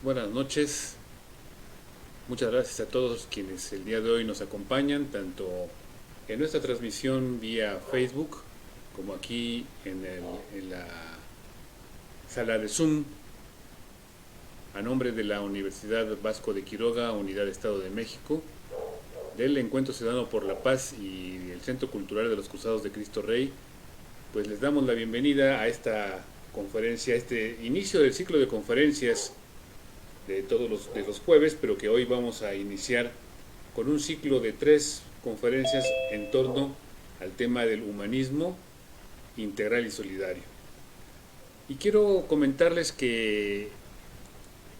Buenas noches. Muchas gracias a todos quienes el día de hoy nos acompañan, tanto en nuestra transmisión vía Facebook como aquí en la sala de Zoom, a nombre de la Universidad Vasco de Quiroga, Unidad Estado de México, del Encuentro Ciudadano por la Paz y el Centro Cultural de los Cruzados de Cristo Rey. Pues les damos la bienvenida a esta conferencia, a este inicio del ciclo de conferencias de todos los jueves, pero que hoy vamos a iniciar con un ciclo de 3 conferencias en torno al tema del humanismo integral y solidario. Y quiero comentarles que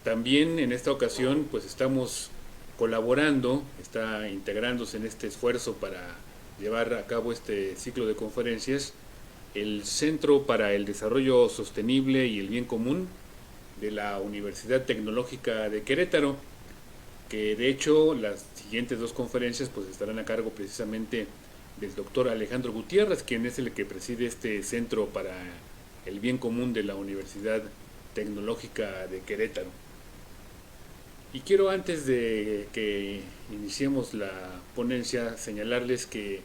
también en esta ocasión pues estamos colaborando, está integrándose en este esfuerzo para llevar a cabo este ciclo de conferencias el Centro para el Desarrollo Sostenible y el Bien Común de la Universidad Tecnológica de Querétaro, que de hecho las siguientes 2 conferencias pues estarán a cargo precisamente del doctor Alejandro Gutiérrez, quien es el que preside este Centro para el Bien Común de la Universidad Tecnológica de Querétaro. Y quiero, antes de que iniciemos la ponencia, señalarles que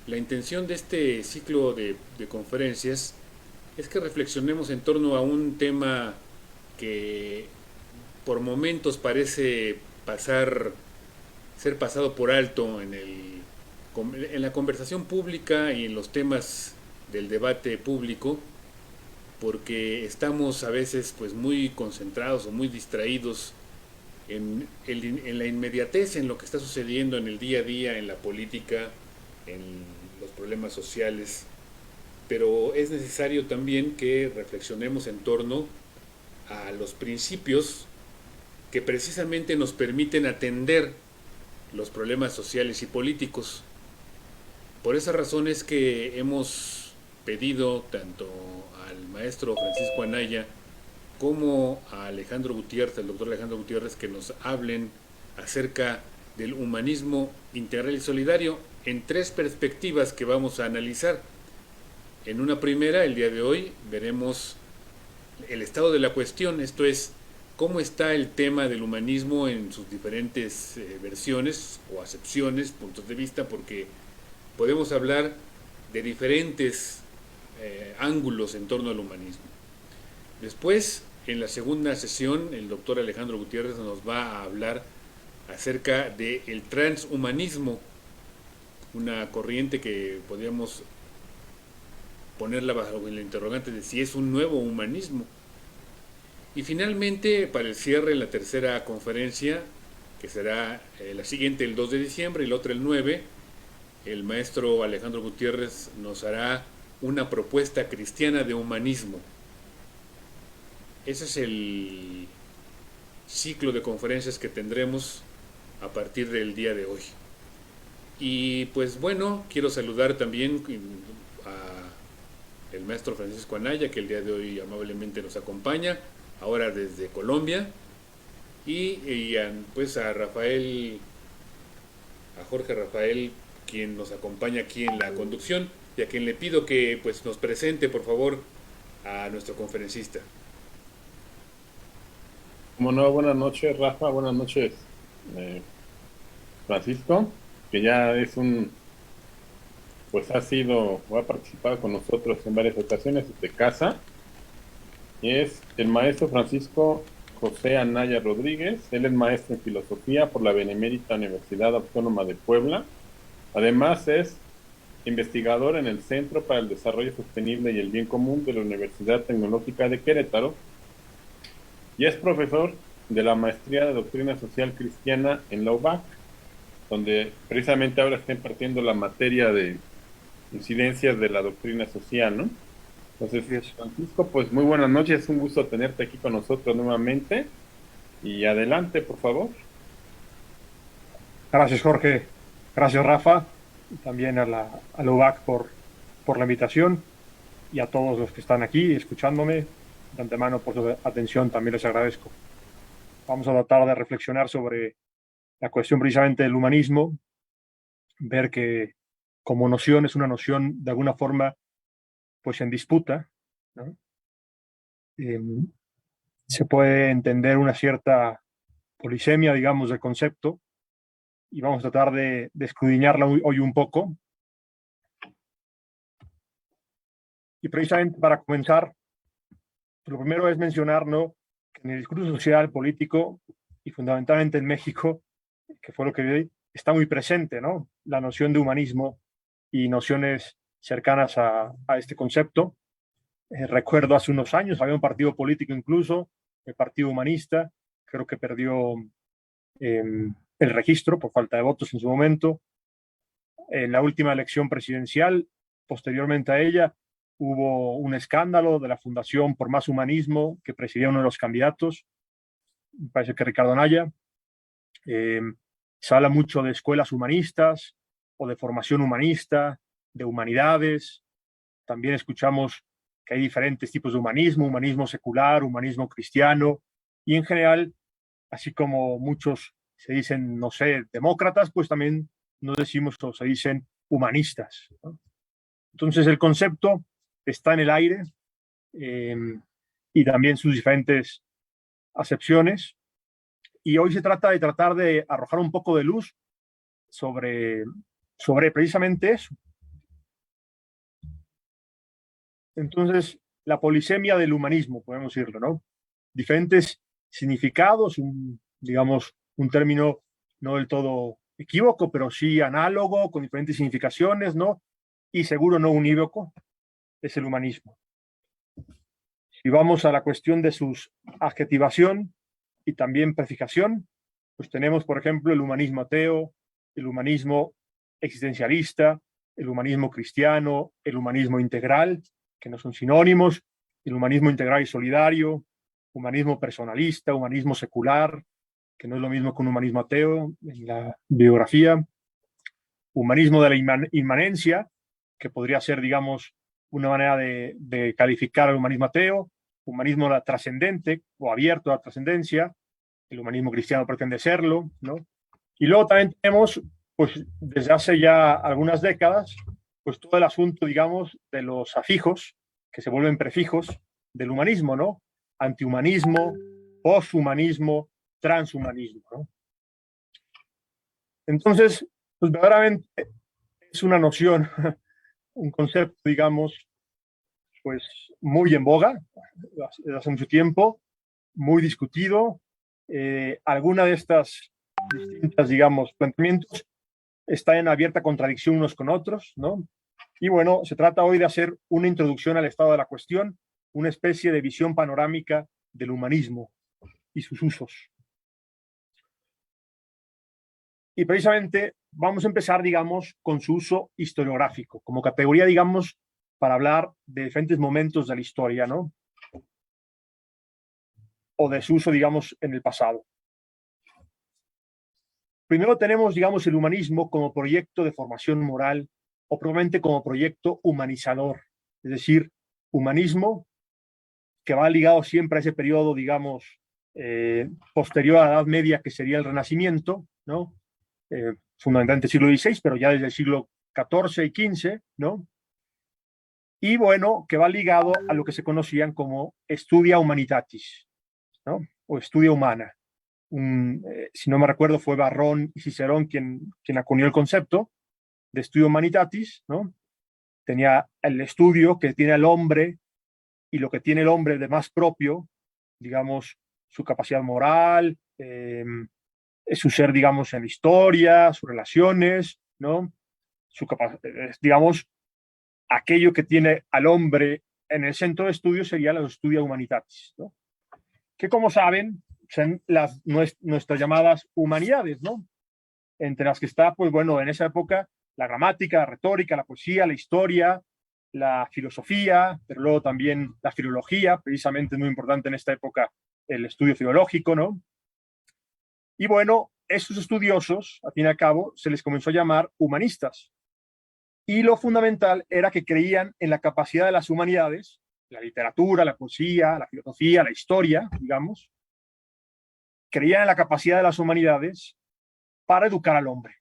la intención de este ciclo de conferencias es que reflexionemos en torno a un tema que por momentos parece ser pasado por alto en la conversación pública y en los temas del debate público, porque estamos a veces pues muy concentrados o muy distraídos en la inmediatez, en lo que está sucediendo en el día a día, en la política, en los problemas sociales, pero es necesario también que reflexionemos en torno a los principios que precisamente nos permiten atender los problemas sociales y políticos. Por esa razón es que hemos pedido tanto al maestro Francisco Anaya como a Alejandro Gutiérrez, al doctor Alejandro Gutiérrez, que nos hablen acerca del humanismo integral y solidario en 3 perspectivas que vamos a analizar. En una primera, el día de hoy, veremos el estado de la cuestión, esto es, cómo está el tema del humanismo en sus diferentes versiones o acepciones, puntos de vista, porque podemos hablar de diferentes ángulos en torno al humanismo. Después, en la segunda sesión, el doctor Alejandro Gutiérrez nos va a hablar acerca del transhumanismo, una corriente que podríamos ponerla bajo el interrogante de si es un nuevo humanismo. Y finalmente, para el cierre, la tercera conferencia, que será la siguiente el 2 de diciembre y la otra el 9, el maestro Alejandro Gutiérrez nos hará una propuesta cristiana de humanismo. Ese es el ciclo de conferencias que tendremos a partir del día de hoy. Y pues bueno, quiero saludar también a el maestro Francisco Anaya, que el día de hoy amablemente nos acompaña, ahora desde Colombia, y pues a Rafael, a Jorge Rafael, quien nos acompaña aquí en la conducción, y a quien le pido que pues nos presente por favor a nuestro conferencista. Como no, buenas noches, Rafa, buenas noches, eh, Francisco, que ya pues ha sido o ha participado con nosotros en varias ocasiones desde casa, y es el maestro Francisco José Anaya Rodríguez. Él es maestro en filosofía por la Benemérita Universidad Autónoma de Puebla. Además es investigador en el Centro para el Desarrollo Sostenible y el Bien Común de la Universidad Tecnológica de Querétaro, y es profesor de la Maestría de Doctrina Social Cristiana en la UBAC, donde precisamente ahora está impartiendo la materia de incidencias de la doctrina social, ¿no? Entonces, Así es. Francisco, pues muy buenas noches, es un gusto tenerte aquí con nosotros nuevamente, y adelante, por favor. Gracias, Jorge. Gracias, Rafa. Y también a la UBAC por la invitación y a todos los que están aquí escuchándome. De antemano, por su atención, también les agradezco. Vamos a tratar de reflexionar sobre la cuestión precisamente del humanismo, ver que como noción es una noción de alguna forma pues en disputa, ¿no? se puede entender una cierta polisemia, digamos, del concepto, y vamos a tratar de escudriñarla hoy un poco. Y precisamente para comenzar, lo primero es mencionar, ¿no?, que en el discurso social, político y fundamentalmente en México, que fue lo que vi, está muy presente, ¿no?, la noción de humanismo y nociones cercanas a este concepto. Recuerdo hace unos años, había un partido político incluso, el Partido Humanista, creo que perdió el registro por falta de votos en su momento. En la última elección presidencial, posteriormente a ella, hubo un escándalo de la Fundación por Más Humanismo que presidía uno de los candidatos, me parece que Ricardo Anaya. Se habla mucho de escuelas humanistas o de formación humanista, de humanidades. También escuchamos que hay diferentes tipos de humanismo, humanismo secular, humanismo cristiano, y en general, así como muchos se dicen, no sé, demócratas, pues también nos decimos o se dicen humanistas, ¿no? Entonces el concepto está en el aire, y también sus diferentes acepciones, y hoy se trata de tratar de arrojar un poco de luz sobre, sobre precisamente eso. Entonces, la polisemia del humanismo, podemos decirlo, ¿no? Diferentes significados, digamos, un término no del todo equívoco, pero sí análogo, con diferentes significaciones, ¿no? Y seguro no unívoco, es el humanismo. Si vamos a la cuestión de su adjetivación y también prefijación, pues tenemos, por ejemplo, el humanismo ateo, el humanismo existencialista, el humanismo cristiano, el humanismo integral, que no son sinónimos, el humanismo integral y solidario, humanismo personalista, humanismo secular, que no es lo mismo que un humanismo ateo en la biografía, humanismo de la inmanencia, que podría ser, digamos, una manera de calificar al humanismo ateo, humanismo de la trascendente o abierto a la trascendencia, el humanismo cristiano pretende serlo, ¿no? Y luego también tenemos, pues desde hace ya algunas décadas, pues todo el asunto, digamos, de los afijos, que se vuelven prefijos del humanismo, ¿no? Antihumanismo, poshumanismo, transhumanismo, ¿no? Entonces, pues verdaderamente es una noción, un concepto, digamos, pues muy en boga desde hace mucho tiempo, muy discutido. Alguna de estas distintas, digamos, planteamientos está en abierta contradicción unos con otros, ¿no? Y bueno, se trata hoy de hacer una introducción al estado de la cuestión, una especie de visión panorámica del humanismo y sus usos. Y precisamente vamos a empezar, digamos, con su uso historiográfico, como categoría, digamos, para hablar de diferentes momentos de la historia, ¿no? O de su uso, digamos, en el pasado. Primero tenemos, digamos, el humanismo como proyecto de formación moral o probablemente como proyecto humanizador, es decir, humanismo que va ligado siempre a ese periodo, digamos, posterior a la Edad Media, que sería el Renacimiento, ¿no? Fundamentalmente siglo XVI, pero ya desde el siglo XIV y XV, ¿no? Y bueno, que va ligado a lo que se conocían como Studia Humanitatis, ¿no? O Estudia Humana. Si no me recuerdo, fue Varrón y Cicerón quien acuñó el concepto de Studia Humanitatis, ¿no? Tenía el estudio que tiene el hombre y lo que tiene el hombre de más propio, digamos, su capacidad moral, su ser, digamos, en la historia, sus relaciones, ¿no? Digamos, aquello que tiene al hombre en el centro de estudio sería la Studia Humanitatis, ¿no? Que, como saben, son nuestras llamadas humanidades, ¿no? Entre las que está, pues bueno, en esa época, la gramática, la retórica, la poesía, la historia, la filosofía, pero luego también la filología, precisamente muy importante en esta época el estudio filológico, ¿no? Y bueno, esos estudiosos, al fin y al cabo, se les comenzó a llamar humanistas. Y lo fundamental era que creían en la capacidad de las humanidades, la literatura, la poesía, la filosofía, la historia, digamos, creían en la capacidad de las humanidades para educar al hombre.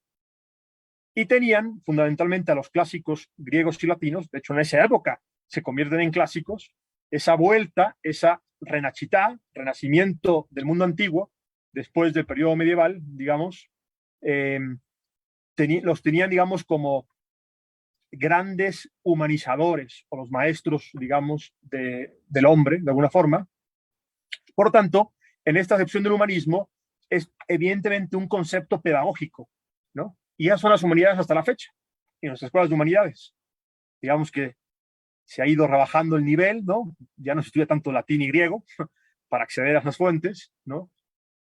Y tenían fundamentalmente a los clásicos griegos y latinos, de hecho en esa época se convierten en clásicos, esa vuelta, esa renacimiento del mundo antiguo, después del periodo medieval, digamos, eh, los tenían, digamos, como grandes humanizadores o los maestros, digamos, del hombre, de alguna forma. Por lo tanto, en esta acepción del humanismo es evidentemente un concepto pedagógico, ¿no? Y ya son las humanidades hasta la fecha, en nuestras escuelas de humanidades. Digamos que se ha ido rebajando el nivel, ¿no? Ya no se estudia tanto latín y griego para acceder a esas fuentes, ¿no?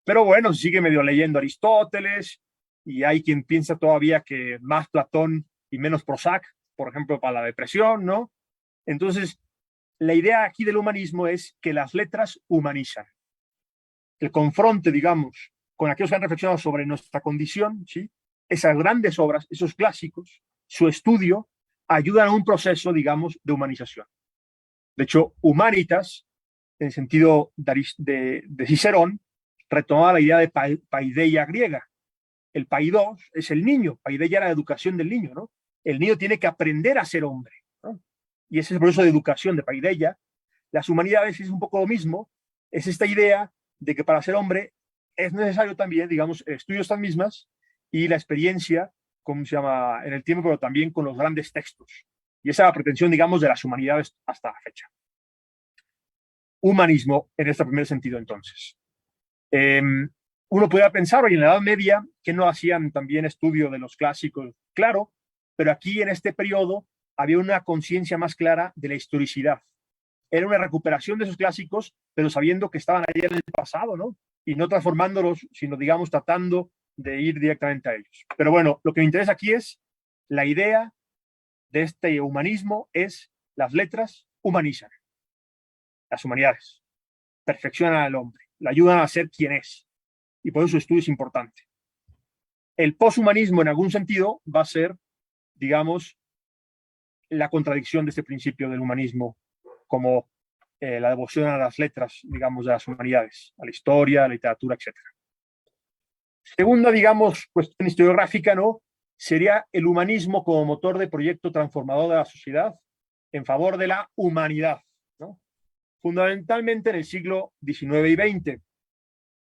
Pero bueno, se sigue medio leyendo Aristóteles y hay quien piensa todavía que más Platón y menos Prozac, por ejemplo, para la depresión, ¿no? Entonces, la idea aquí del humanismo es que las letras humanizan. El confronte, digamos, con aquellos que han reflexionado sobre nuestra condición, ¿sí? Esas grandes obras, esos clásicos, su estudio, ayudan a un proceso, digamos, de humanización. De hecho, humanitas, en el sentido de Cicerón, retomaba la idea de paideia griega. El paidos es el niño, paideia era la educación del niño, ¿no? El niño tiene que aprender a ser hombre, ¿no? Y ese es el proceso de educación de paideia. Las humanidades es un poco lo mismo, es esta idea de que para ser hombre es necesario también, digamos, el estudio de estas mismas y la experiencia, como se llama, en el tiempo, pero también con los grandes textos. Y esa es la pretensión, digamos, de las humanidades hasta la fecha. Humanismo en este primer sentido, entonces. Uno podría pensar, oye, en la Edad Media, que no hacían también estudio de los clásicos, claro, pero aquí en este periodo había una conciencia más clara de la historicidad. Era una recuperación de esos clásicos, pero sabiendo que estaban ahí en el pasado, ¿no? Y no transformándolos, sino, digamos, tratando de ir directamente a ellos. Pero bueno, lo que me interesa aquí es la idea de este humanismo es las letras humanizan, las humanidades, perfeccionan al hombre, le ayudan a ser quien es. Y por eso su estudio es importante. El poshumanismo, en algún sentido, va a ser, digamos, la contradicción de este principio del humanismo, como la devoción a las letras, digamos, de las humanidades, a la historia, a la literatura, etc. Segunda, digamos, cuestión historiográfica, ¿no? Sería el humanismo como motor de proyecto transformador de la sociedad en favor de la humanidad, ¿no? Fundamentalmente en el siglo XIX y XX.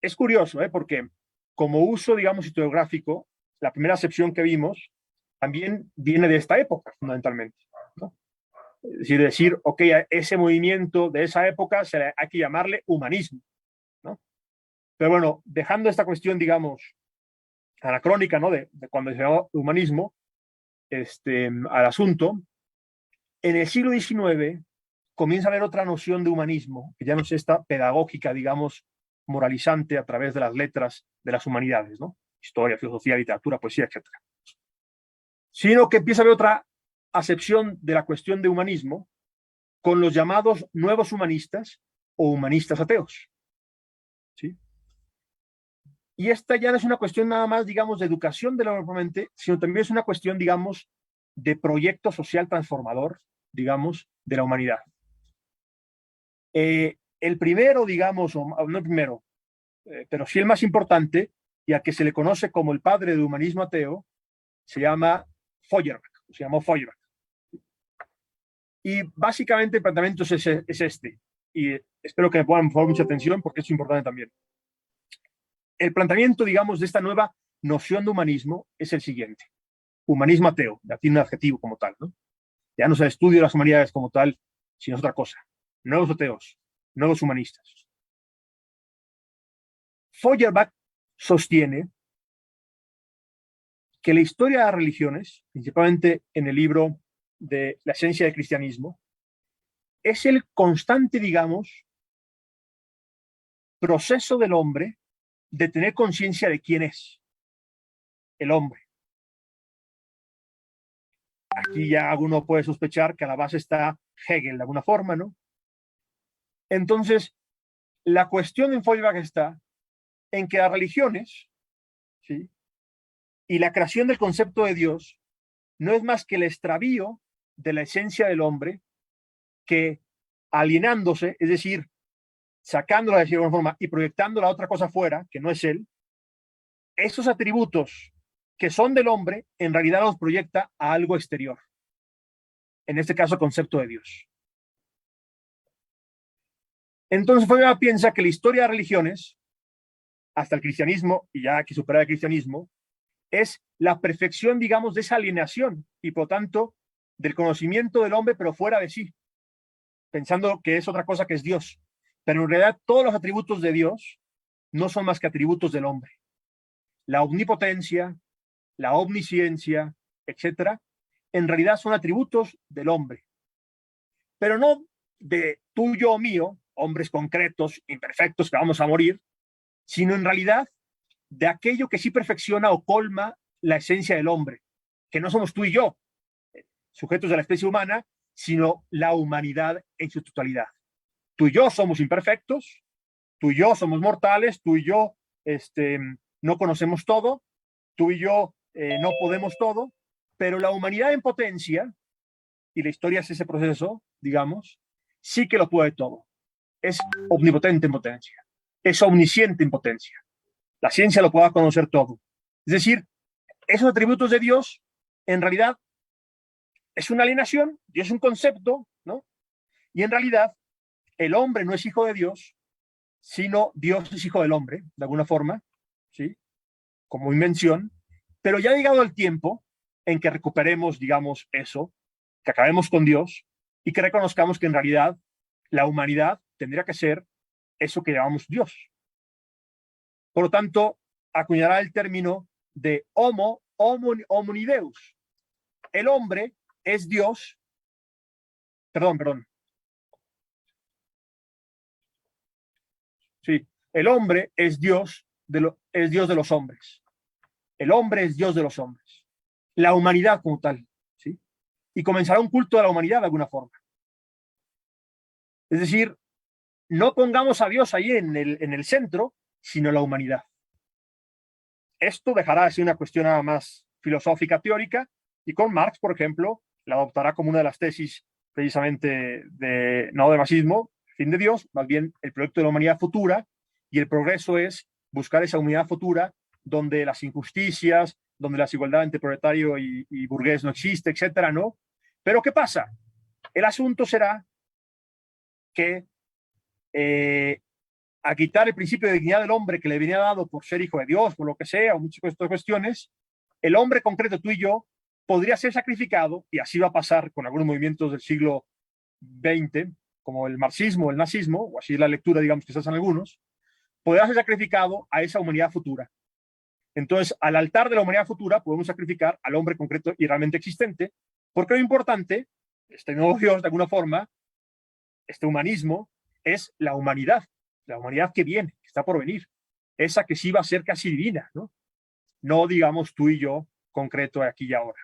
Es curioso, porque como uso, digamos, historiográfico, la primera acepción que vimos también viene de esta época, fundamentalmente, ¿no? Es decir, ok, a ese movimiento de esa época hay que llamarle humanismo, ¿no? Pero bueno, dejando esta cuestión, digamos, anacrónica, ¿no? De cuando se llamó humanismo, al asunto, en el siglo XIX comienza a haber otra noción de humanismo, que ya no es esta pedagógica, digamos, moralizante a través de las letras de las humanidades, ¿no? Historia, filosofía, literatura, poesía, etc. Sino que empieza a haber otra acepción de la cuestión de humanismo con los llamados nuevos humanistas o humanistas ateos, ¿sí? Y esta ya no es una cuestión nada más, digamos, de educación de la normalmente, sino también es una cuestión, digamos, de proyecto social transformador, digamos, de la humanidad. El primero, digamos, o no el primero, pero sí el más importante, y al que se le conoce como el padre del humanismo ateo, se llama Feuerbach, se llamó Feuerbach. Y básicamente el planteamiento es este, y espero que me puedan poner mucha atención porque es importante también. El planteamiento, digamos, de esta nueva noción de humanismo es el siguiente. Humanismo ateo, ya tiene un adjetivo como tal, ¿no? Ya no es el estudio de las humanidades como tal, sino es otra cosa. Nuevos ateos, nuevos humanistas. Feuerbach sostiene que la historia de las religiones, principalmente en el libro de La esencia del cristianismo, es el constante, digamos, proceso del hombre de tener conciencia de quién es el hombre. Aquí ya uno puede sospechar que a la base está Hegel de alguna forma, ¿no? Entonces, la cuestión en Feuerbach está en que las religiones, ¿sí?, y la creación del concepto de Dios no es más que el extravío de la esencia del hombre que, alienándose, es decir, sacándola de alguna forma y proyectándola a otra cosa fuera, que no es él, esos atributos que son del hombre, en realidad los proyecta a algo exterior. En este caso, concepto de Dios. Entonces Feuerbach piensa que la historia de religiones, hasta el cristianismo, y ya que supera el cristianismo, es la perfección, digamos, de esa alineación y por tanto del conocimiento del hombre, pero fuera de sí, pensando que es otra cosa que es Dios. Pero en realidad todos los atributos de Dios no son más que atributos del hombre. La omnipotencia, la omnisciencia, etcétera, en realidad son atributos del hombre, pero no de tuyo o mío, hombres concretos, imperfectos que vamos a morir, sino en realidad de aquello que sí perfecciona o colma la esencia del hombre, que no somos tú y yo, sujetos de la especie humana, sino la humanidad en su totalidad. Tú y yo somos imperfectos, tú y yo somos mortales, tú y yo no conocemos todo, tú y yo no podemos todo, pero la humanidad en potencia, y la historia es ese proceso, digamos, sí que lo puede todo. Es omnipotente en potencia, es omnisciente en potencia. La ciencia lo puede conocer todo. Es decir, esos atributos de Dios, en realidad, es una alienación y es un concepto, ¿no? Y en realidad, el hombre no es hijo de Dios, sino Dios es hijo del hombre, de alguna forma, ¿sí? Como invención, pero ya ha llegado el tiempo en que recuperemos, digamos, eso, que acabemos con Dios y que reconozcamos que en realidad la humanidad tendría que ser eso que llamamos Dios. Por lo tanto, acuñará el término de homo hominideus. El hombre es Dios, perdón. Sí, el hombre es Dios es Dios de los hombres. El hombre es Dios de los hombres. La humanidad como tal, ¿sí? Y comenzará un culto de la humanidad de alguna forma. Es decir, no pongamos a Dios ahí en el centro, sino la humanidad. Esto dejará de ser una cuestión nada más filosófica, teórica, y con Marx, por ejemplo, la adoptará como una de las tesis precisamente no de marxismo, fin de Dios, más bien el proyecto de la humanidad futura, y el progreso es buscar esa humanidad futura donde las injusticias, donde la desigualdad entre proletario y burgués no existe, etcétera, ¿no? Pero ¿qué pasa? El asunto será que a quitar el principio de dignidad del hombre que le venía dado por ser hijo de Dios, por lo que sea, o muchas de estas cuestiones, el hombre concreto, tú y yo, podría ser sacrificado, y así va a pasar con algunos movimientos del siglo XX, como el marxismo, el nazismo, o así es la lectura, digamos, que se hacen algunos, podrá ser sacrificado a esa humanidad futura. Entonces, al altar de la humanidad futura podemos sacrificar al hombre concreto y realmente existente, porque lo importante, este nuevo Dios, de alguna forma, este humanismo, es la humanidad que viene, que está por venir, esa que sí va a ser casi divina, ¿no? No digamos tú y yo concreto aquí y ahora.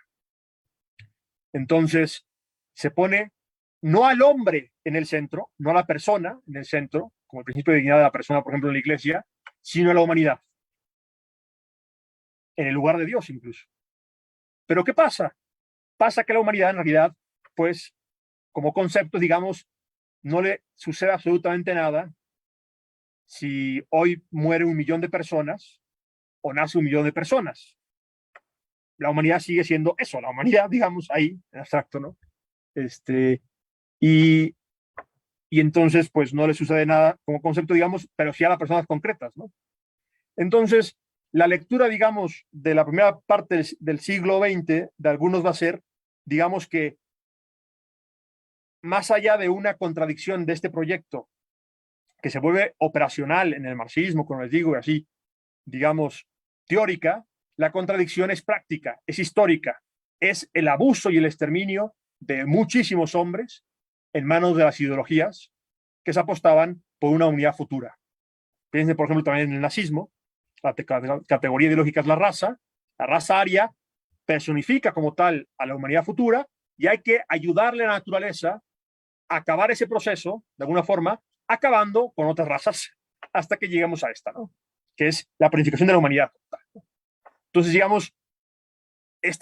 Entonces, se pone no al hombre en el centro, no a la persona en el centro, como el principio de dignidad de la persona, por ejemplo, en la iglesia, sino a la humanidad, en el lugar de Dios incluso. Pero ¿qué pasa? Pasa que la humanidad en realidad, pues, como concepto, digamos, no le sucede absolutamente nada si hoy muere 1 millón de personas o nace 1 millón de personas. La humanidad sigue siendo eso, la humanidad, digamos, ahí, en abstracto, ¿no? Y, y entonces, pues, no le sucede nada como concepto, digamos, pero sí a las personas concretas, ¿no? Entonces, la lectura, digamos, de la primera parte del siglo XX, de algunos va a ser, digamos que, más allá de una contradicción de este proyecto, que se vuelve operacional en el marxismo, como les digo, y así, digamos, teórica, la contradicción es práctica, es histórica, es el abuso y el exterminio de muchísimos hombres en manos de las ideologías que se apostaban por una unidad futura. Piensen, por ejemplo, también en el nazismo, la categoría ideológica es la raza aria personifica como tal a la humanidad futura y hay que ayudarle a la naturaleza a acabar ese proceso, de alguna forma, acabando con otras razas hasta que lleguemos a esta, ¿no? Que es la planificación de la humanidad. Entonces, digamos,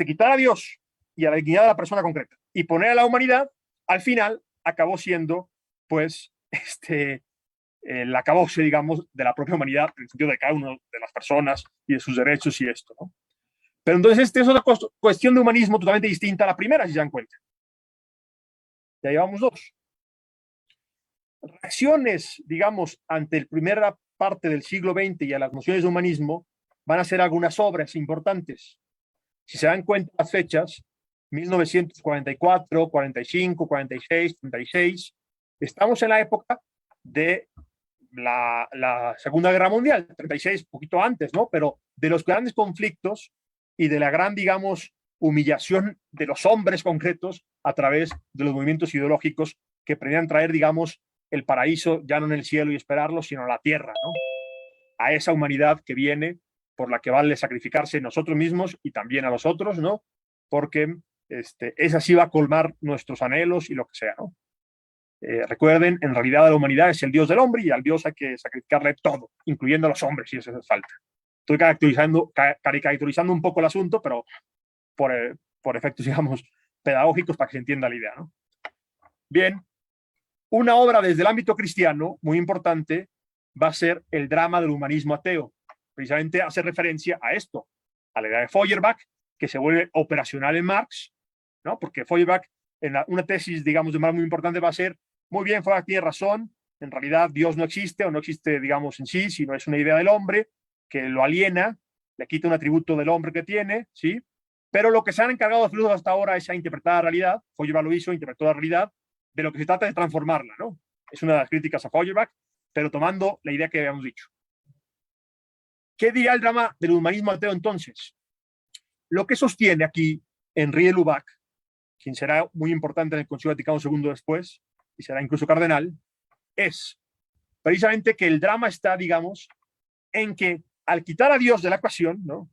quitar a Dios y a la dignidad de la persona concreta y poner a la humanidad, al final acabó siendo, pues, el acabose, digamos, de la propia humanidad, en el sentido de cada una de las personas y de sus derechos y esto, ¿no? Pero entonces, es una cuestión de humanismo totalmente distinta a la primera, si se dan cuenta. Ya llevamos dos. reacciones, digamos, ante la primera parte del siglo XX y a las nociones de humanismo, van a ser algunas obras importantes. Si se dan cuenta las fechas, 1944, 45, 46, 36, estamos en la época de la Segunda Guerra Mundial, 36, poquito antes, ¿no? Pero de los grandes conflictos y de la gran, digamos, humillación de los hombres concretos a través de los movimientos ideológicos que pretendían traer, digamos, el paraíso ya no en el cielo y esperarlo, sino a la tierra, ¿no? A esa humanidad que viene, por la que vale sacrificarse nosotros mismos y también a los otros, ¿no? Porque esa sí va a colmar nuestros anhelos y lo que sea, ¿no? Recuerden, en realidad la humanidad es el Dios del hombre y al Dios hay que sacrificarle todo, incluyendo a los hombres, si eso hace falta. Estoy caricaturizando un poco el asunto, pero por efectos, digamos, pedagógicos para que se entienda la idea, ¿no? Bien, una obra desde el ámbito cristiano muy importante va a ser el drama del humanismo ateo. Precisamente hace referencia a esto, a la idea de Feuerbach, que se vuelve operacional en Marx, ¿no? Porque Feuerbach, una tesis, digamos, de Marx muy importante va a ser, muy bien, Feuerbach tiene razón, en realidad Dios no existe o no existe, digamos, en sí, sino es una idea del hombre que lo aliena, le quita un atributo del hombre que tiene, ¿sí? Pero lo que se han encargado los filósofos hasta ahora es a interpretar la realidad. Feuerbach lo hizo, interpretó la realidad, de lo que se trata de transformarla, ¿no? Es una de las críticas a Feuerbach, pero tomando la idea que habíamos dicho. ¿Qué diría el drama del humanismo ateo entonces? Lo que sostiene aquí Henri Lubac, quien será muy importante en el Concilio Vaticano II después, y será incluso cardenal, es precisamente que el drama está, digamos, en que al quitar a Dios de la ecuación, ¿no?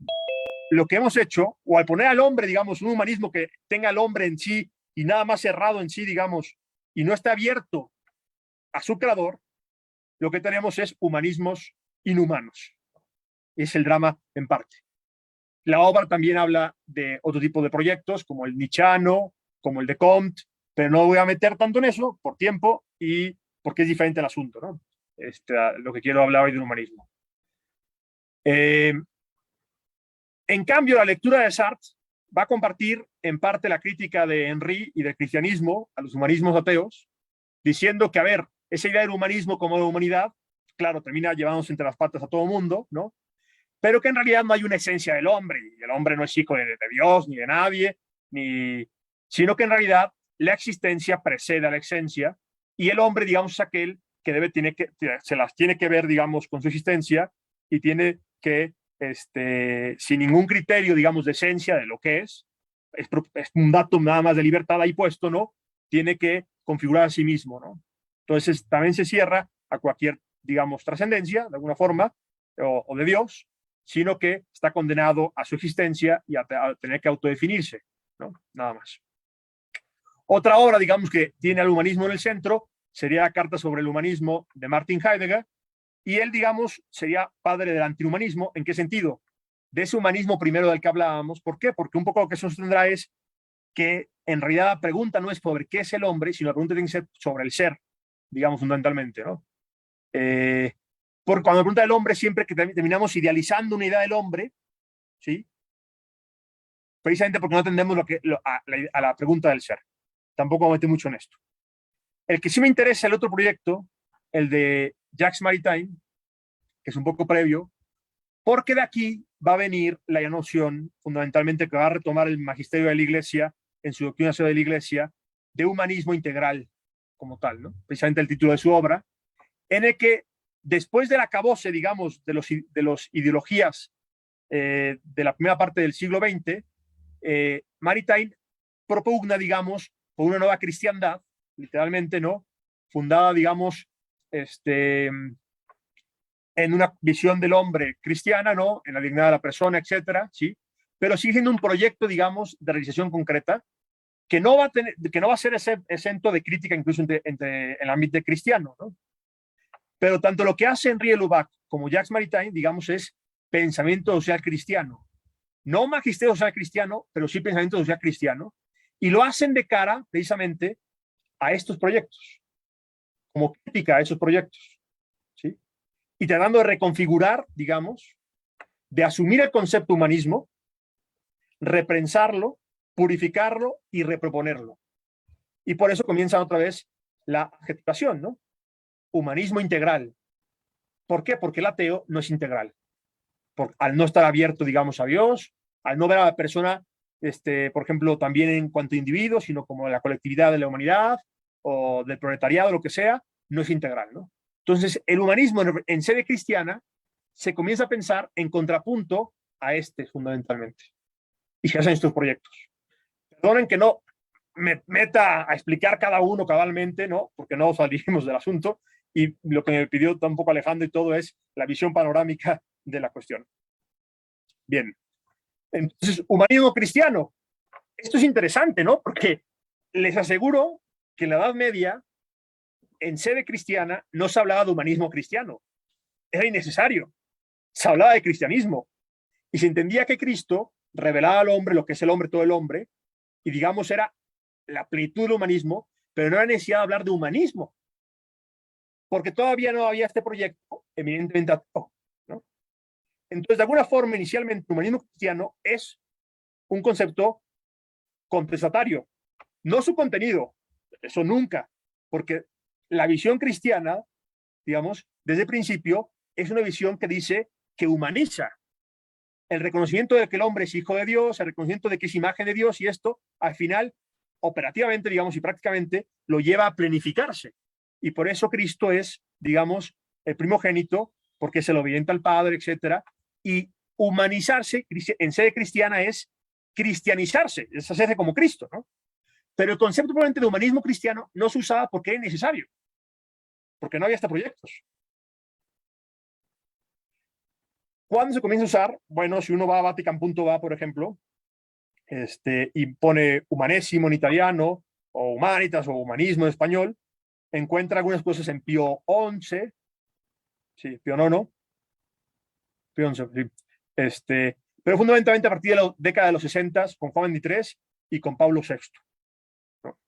Lo que hemos hecho, o al poner al hombre, digamos, un humanismo que tenga al hombre en sí y nada más cerrado en sí, digamos, y no está abierto a su creador, lo que tenemos es humanismos inhumanos. Es el drama en parte. La obra también habla de otro tipo de proyectos, como el Nietzscheano, como el de Comte, pero no voy a meter tanto en eso por tiempo y porque es diferente el asunto, ¿no? Lo que quiero hablar hoy del humanismo. En cambio, la lectura de Sartre va a compartir en parte la crítica de Henry y del cristianismo a los humanismos ateos, diciendo que, a ver, esa idea del humanismo como de humanidad, claro, termina llevándose entre las patas a todo el mundo, ¿no? Pero que en realidad no hay una esencia del hombre, y el hombre no es hijo de Dios, ni de nadie, sino que en realidad la existencia precede a la esencia, y el hombre, digamos, es aquel que se las tiene que ver, digamos, con su existencia, y tiene que, sin ningún criterio, digamos, de esencia de lo que es un dato nada más de libertad ahí puesto, ¿no? Tiene que configurar a sí mismo, ¿no? Entonces también se cierra a cualquier, digamos, trascendencia, de alguna forma, o de Dios, sino que está condenado a su existencia y a tener que autodefinirse, ¿no? Nada más. Otra obra, digamos, que tiene al humanismo en el centro sería Carta sobre el humanismo de Martin Heidegger, y él, digamos, sería padre del antihumanismo. ¿En qué sentido? De ese humanismo primero del que hablábamos. ¿Por qué? Porque un poco lo que sostendrá es que en realidad la pregunta no es sobre qué es el hombre, sino la pregunta tiene que ser sobre el ser, digamos, fundamentalmente, ¿no? Porque cuando pregunta del hombre, siempre que terminamos idealizando una idea del hombre, ¿sí? Precisamente porque no atendemos a la pregunta del ser. Tampoco me meto mucho en esto. El que sí me interesa, el otro proyecto, el de Jacques Maritain, que es un poco previo, porque de aquí va a venir la noción fundamentalmente que va a retomar el magisterio de la Iglesia en su doctrina de la Iglesia de humanismo integral como tal, ¿no? Precisamente el título de su obra, en el que después del acabose, digamos, de los ideologías de la primera parte del siglo XX, Maritain propugna, digamos, por una nueva cristiandad, literalmente, ¿no? Fundada, digamos, en una visión del hombre cristiana, ¿no? En la dignidad de la persona, etcétera, ¿sí? Pero sigue siendo un proyecto, digamos, de realización concreta que no va a ser exento de crítica incluso entre el ámbito cristiano, ¿no? Pero tanto lo que hace Henri Lubac como Jacques Maritain, digamos, es pensamiento social cristiano. No magisterio social cristiano, pero sí pensamiento social cristiano. Y lo hacen de cara, precisamente, a estos proyectos, como crítica a esos proyectos, ¿sí? Y tratando de reconfigurar, digamos, de asumir el concepto humanismo, reprensarlo, purificarlo y reproponerlo. Y por eso comienza otra vez la adjetivación, ¿no? humanismo integral. ¿Por qué? Porque el ateo no es integral. Al no estar abierto, digamos, a Dios, al no ver a la persona, por ejemplo, también en cuanto a individuo, sino como la colectividad de la humanidad o del proletariado, lo que sea, no es integral, ¿no? Entonces, el humanismo en sede cristiana se comienza a pensar en contrapunto a fundamentalmente. Y se hacen estos proyectos. Perdonen que no me meta a explicar cada uno cabalmente, ¿no? Porque no salimos del asunto, y lo que me pidió tampoco Alejandro y todo es la visión panorámica de la cuestión. Bien. Entonces, humanismo cristiano. Esto es interesante, ¿no? Porque les aseguro que en la Edad Media, en sede cristiana, no se hablaba de humanismo cristiano. Era innecesario. Se hablaba de cristianismo. Y se entendía que Cristo revelaba al hombre lo que es el hombre, todo el hombre, y digamos era la plenitud del humanismo, pero no era necesidad de hablar de humanismo, porque todavía no había este proyecto eminentemente ateo, ¿no? Entonces, de alguna forma, inicialmente, el humanismo cristiano es un concepto contestatario, no su contenido, eso nunca, porque la visión cristiana, digamos, desde el principio, es una visión que dice que humaniza el reconocimiento de que el hombre es hijo de Dios, el reconocimiento de que es imagen de Dios, y esto, al final, operativamente, digamos, y prácticamente, lo lleva a planificarse. Y por eso Cristo es, digamos, el primogénito, porque es el obediente al Padre, etcétera. Y humanizarse en sede cristiana es cristianizarse, es hacerse como Cristo, ¿no? Pero el concepto probablemente de humanismo cristiano no se usaba porque era necesario, porque no había hasta proyectos. ¿Cuándo se comienza a usar? Bueno, si uno va a Vatican.va, por ejemplo, y pone humanésimo en italiano, o humanitas, o humanismo en español, encuentra algunas cosas en Pío XI, sí, Pío IX, Pío XI, sí. Pero fundamentalmente a partir de la década de los 60, con Juan XXIII y con Pablo VI, ¿no?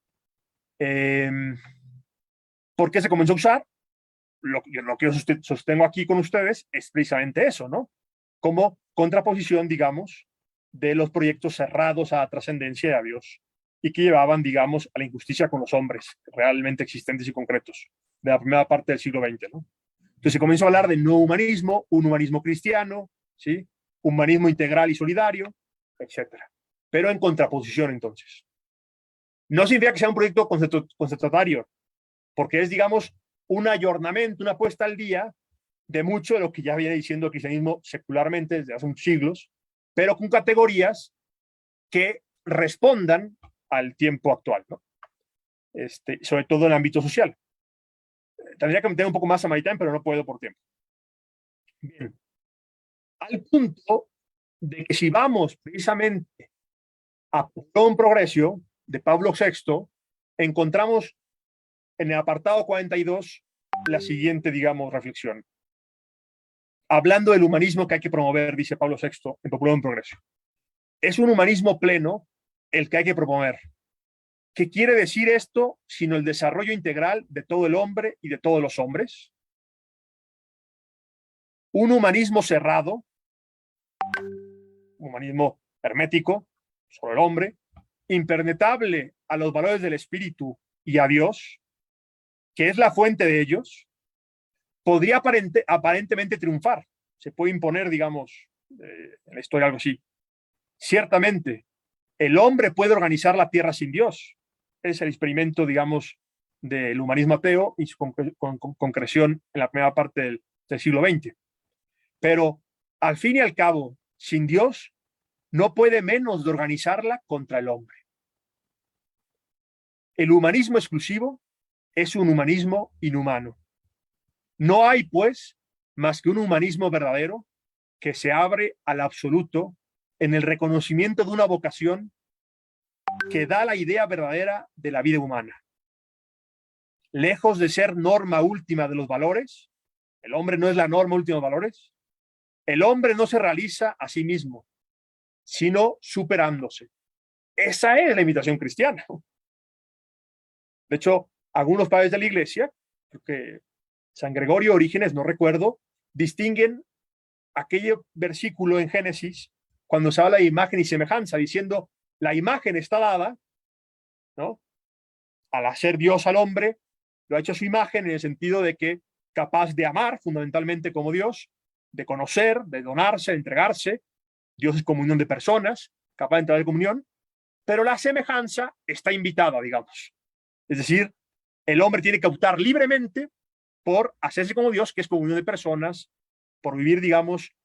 ¿Por qué se comenzó a usar? Lo que yo sostengo aquí con ustedes es precisamente eso, ¿no? Como contraposición, digamos, de los proyectos cerrados a la trascendencia de a Dios y que llevaban, digamos, a la injusticia con los hombres realmente existentes y concretos de la primera parte del siglo XX, ¿no? Entonces se comenzó a hablar de no humanismo, un humanismo cristiano, ¿sí? Humanismo integral y solidario, etcétera. Pero en contraposición, entonces. No significa que sea un proyecto concentratario, porque es, digamos, un ayornamiento, una puesta al día de mucho de lo que ya viene diciendo el cristianismo secularmente desde hace unos siglos, pero con categorías que respondan al tiempo actual, ¿no? Sobre todo en el ámbito social. Tendría que meter un poco más a Maritán, pero no puedo por tiempo. Bien. Al punto de que si vamos precisamente a un progreso de Pablo VI, encontramos en el apartado 42 la siguiente, digamos, reflexión. Hablando del humanismo que hay que promover, dice Pablo VI en Popular en Progreso. Es un humanismo pleno el que hay que promover. ¿Qué quiere decir esto sino el desarrollo integral de todo el hombre y de todos los hombres? Un humanismo cerrado, un humanismo hermético sobre el hombre, impenetrable a los valores del espíritu y a Dios, que es la fuente de ellos, podría aparentemente triunfar. Se puede imponer, digamos, en la historia algo así. Ciertamente, el hombre puede organizar la tierra sin Dios. Es el experimento, digamos, del humanismo ateo y su concreción en la primera parte del siglo XX. Pero, al fin y al cabo, sin Dios, no puede menos de organizarla contra el hombre. El humanismo exclusivo es un humanismo inhumano. No hay, pues, más que un humanismo verdadero que se abre al absoluto en el reconocimiento de una vocación que da la idea verdadera de la vida humana. Lejos de ser norma última de los valores, el hombre no es la norma última de los valores, el hombre no se realiza a sí mismo, sino superándose. Esa es la invitación cristiana. De hecho, algunos padres de la Iglesia, creo que San Gregorio, Orígenes, no recuerdo, distinguen aquel versículo en Génesis cuando se habla de imagen y semejanza, diciendo la imagen está dada, ¿no?, al hacer Dios al hombre lo ha hecho a su imagen en el sentido de que capaz de amar fundamentalmente como Dios, de conocer, de donarse, de entregarse. Dios es comunión de personas, capaz de entrar en comunión, pero la semejanza está invitada, digamos. Es decir, el hombre tiene que optar libremente por hacerse como Dios, que es comunión de personas, por vivir, digamos,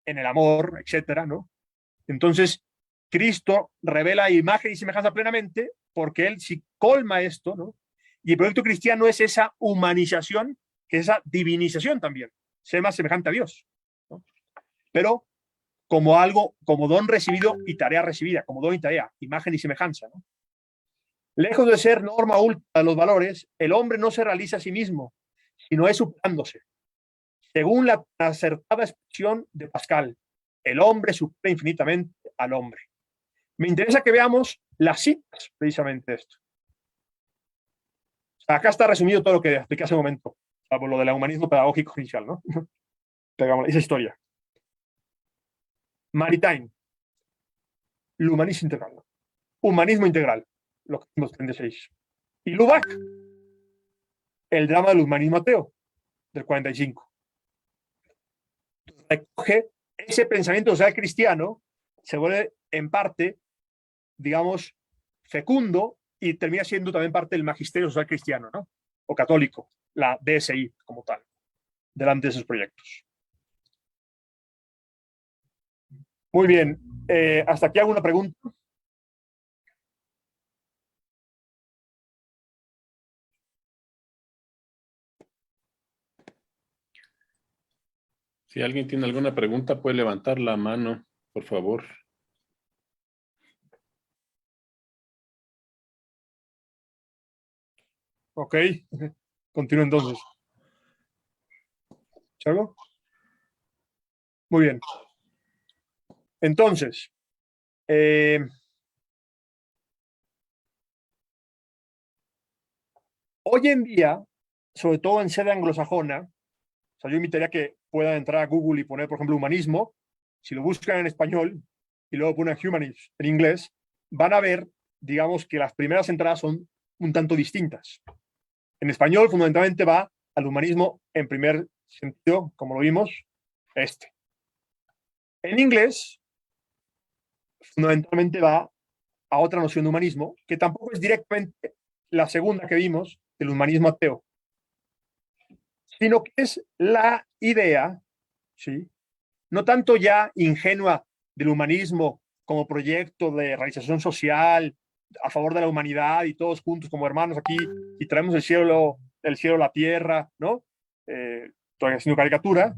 en el amor, etcétera, ¿no? Entonces, Cristo revela imagen y semejanza plenamente porque Él sí colma esto, ¿no? Y el proyecto cristiano es esa humanización, que es esa divinización también, ser más semejante a Dios, ¿no? Pero como algo, como don recibido y tarea recibida, como don y tarea, imagen y semejanza, ¿no? Lejos de ser norma última de los valores, el hombre no se realiza a sí mismo, sino es superándose. Según la acertada expresión de Pascal, el hombre supera infinitamente al hombre. Me interesa que veamos las citas, precisamente esto. Acá está resumido todo lo que expliqué hace un momento, salvo lo del humanismo pedagógico inicial, ¿no? Pegamos esa historia. Maritain, l'humanisme integral. Humanismo integral, lo que vimos 36. Y Lubac, el drama del humanismo ateo, del 45. Recoge ese pensamiento social cristiano, se vuelve en parte, digamos, fecundo y termina siendo también parte del magisterio social cristiano, ¿no? O católico, la DSI como tal, delante de esos proyectos. Muy bien, ¿hasta aquí alguna pregunta? Si alguien tiene alguna pregunta, puede levantar la mano, por favor. Ok, continúo entonces. ¿Chago? Muy bien. Entonces, hoy en día, sobre todo en sede anglosajona, o sea, yo invitaría que puedan entrar a Google y poner, por ejemplo, humanismo. Si lo buscan en español y luego ponen humanism en inglés, van a ver, digamos, que las primeras entradas son un tanto distintas. En español, fundamentalmente, va al humanismo en primer sentido, como lo vimos, este. En inglés, fundamentalmente va a otra noción de humanismo, que tampoco es directamente la segunda que vimos, el humanismo ateo, sino que es la idea, ¿sí? No tanto ya ingenua del humanismo como proyecto de realización social a favor de la humanidad y todos juntos como hermanos aquí y traemos el cielo a la tierra, ¿no? Estoy haciendo caricatura,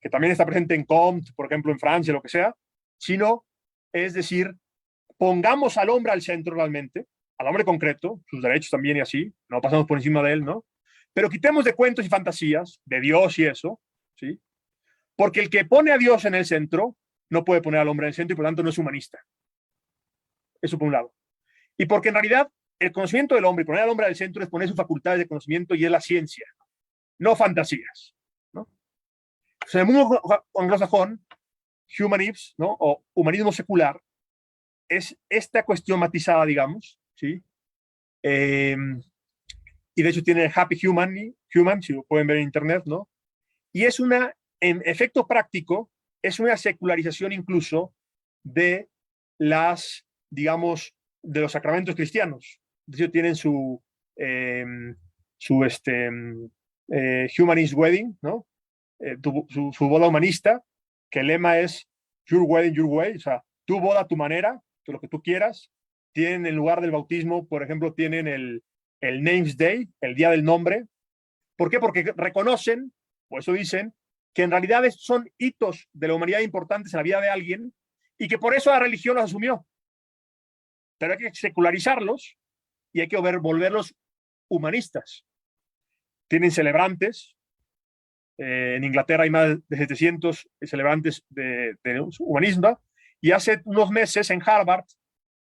que también está presente en Comte, por ejemplo, en Francia, lo que sea, sino, es decir, pongamos al hombre al centro realmente, al hombre concreto, sus derechos también y así, no pasamos por encima de él, ¿no? Pero quitemos de cuentos y fantasías, de Dios y eso, ¿sí? Porque el que pone a Dios en el centro no puede poner al hombre en el centro y por lo tanto no es humanista. Eso por un lado. Y porque en realidad el conocimiento del hombre y poner al hombre al centro es poner sus facultades de conocimiento y es la ciencia, no fantasías, ¿no? Entonces, en el mundo anglosajón, humanism, ¿no? O humanismo secular, es esta cuestión matizada, digamos, ¿sí? Y de hecho tiene Happy Human, si lo pueden ver en internet, ¿no? Y es una, en efecto práctico, es una secularización incluso de las, digamos, de los sacramentos cristianos. De hecho, tienen su Humanist Wedding, ¿no? Su boda humanista, que el lema es Your Wedding, Your Way, o sea, tu boda a tu manera, lo que tú quieras. Tienen en lugar del bautismo, por ejemplo, tienen el Names Day, el día del nombre. ¿Por qué? Porque reconocen, o eso dicen, que en realidad son hitos de la humanidad importantes en la vida de alguien y que por eso la religión los asumió. Pero hay que secularizarlos y hay que volverlos humanistas. Tienen celebrantes. En Inglaterra hay más de 700 celebrantes de humanismo. Y hace unos meses en Harvard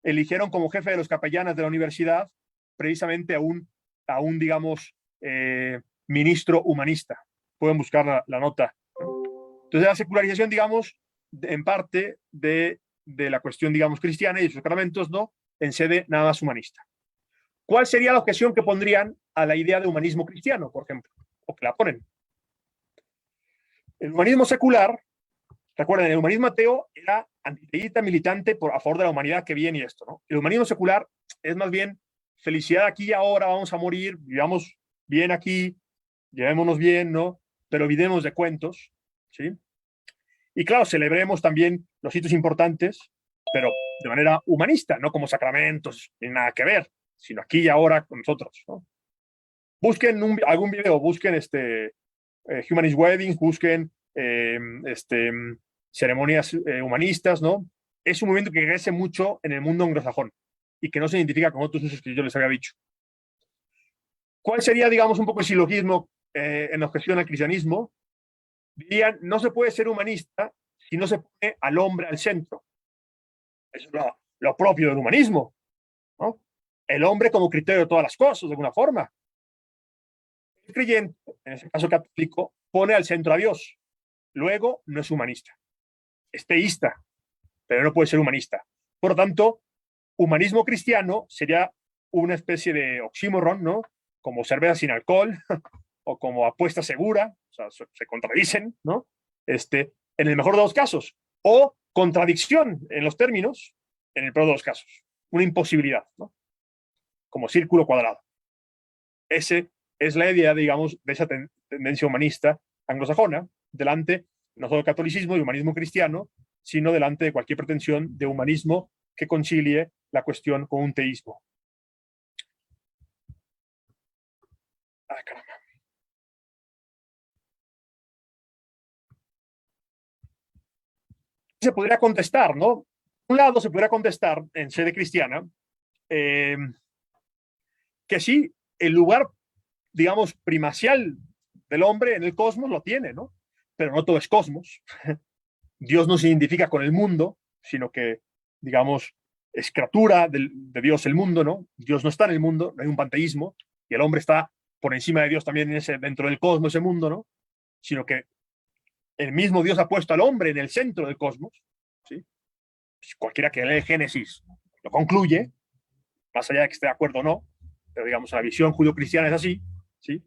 eligieron como jefe de los capellanes de la universidad precisamente a un digamos, ministro humanista. Pueden buscar la nota. Entonces, la secularización, digamos, en parte de la cuestión, digamos, cristiana y de sus sacramentos, ¿no? En sede nada más humanista. ¿Cuál sería la objeción que pondrían a la idea de humanismo cristiano, por ejemplo? O que la ponen. El humanismo secular, recuerden, el humanismo ateo era antiteísta, militante a favor de la humanidad que viene y esto, ¿no? El humanismo secular es más bien felicidad aquí y ahora, vamos a morir, vivamos bien aquí, llevémonos bien, ¿no? Pero olvidemos de cuentos, ¿sí? Y claro, celebremos también los hitos importantes, pero de manera humanista, no como sacramentos, ni nada que ver, sino aquí y ahora con nosotros, ¿no? Busquen algún video, busquen Humanist Weddings, busquen ceremonias humanistas, ¿no? Es un movimiento que crece mucho en el mundo anglosajón y que no se identifica con otros usos que yo les había dicho. ¿Cuál sería, digamos, un poco el silogismo en objeción al cristianismo? Dirían, no se puede ser humanista si no se pone al hombre al centro. Eso es lo propio del humanismo, ¿no? El hombre como criterio de todas las cosas, de alguna forma. El creyente, en ese caso católico, pone al centro a Dios. Luego, no es humanista. Es teísta, pero no puede ser humanista. Por lo tanto, humanismo cristiano sería una especie de oxímoron, ¿no? Como cerveza sin alcohol o como apuesta segura, o sea, se contradicen, ¿no? En el mejor de los casos. O contradicción en los términos, en el peor de los casos. Una imposibilidad, ¿no? Como círculo cuadrado. Ese es la idea, digamos, de esa tendencia humanista anglosajona, delante no solo del catolicismo y humanismo cristiano, sino delante de cualquier pretensión de humanismo que concilie la cuestión con un teísmo. Ay, caramba. Se podría contestar, ¿no? Por un lado, se podría contestar en sede cristiana que sí, el lugar, digamos, primacial del hombre en el cosmos lo tiene, ¿no? Pero no todo es cosmos. Dios no se identifica con el mundo, sino que, digamos, es criatura de Dios el mundo, ¿no? Dios no está en el mundo, no hay un panteísmo, y el hombre está por encima de Dios también dentro del cosmos, ese mundo, ¿no? Sino que el mismo Dios ha puesto al hombre en el centro del cosmos, ¿sí? Cualquiera que lee Génesis lo concluye, más allá de que esté de acuerdo o no, pero digamos, la visión judio-cristiana es así, ¿sí?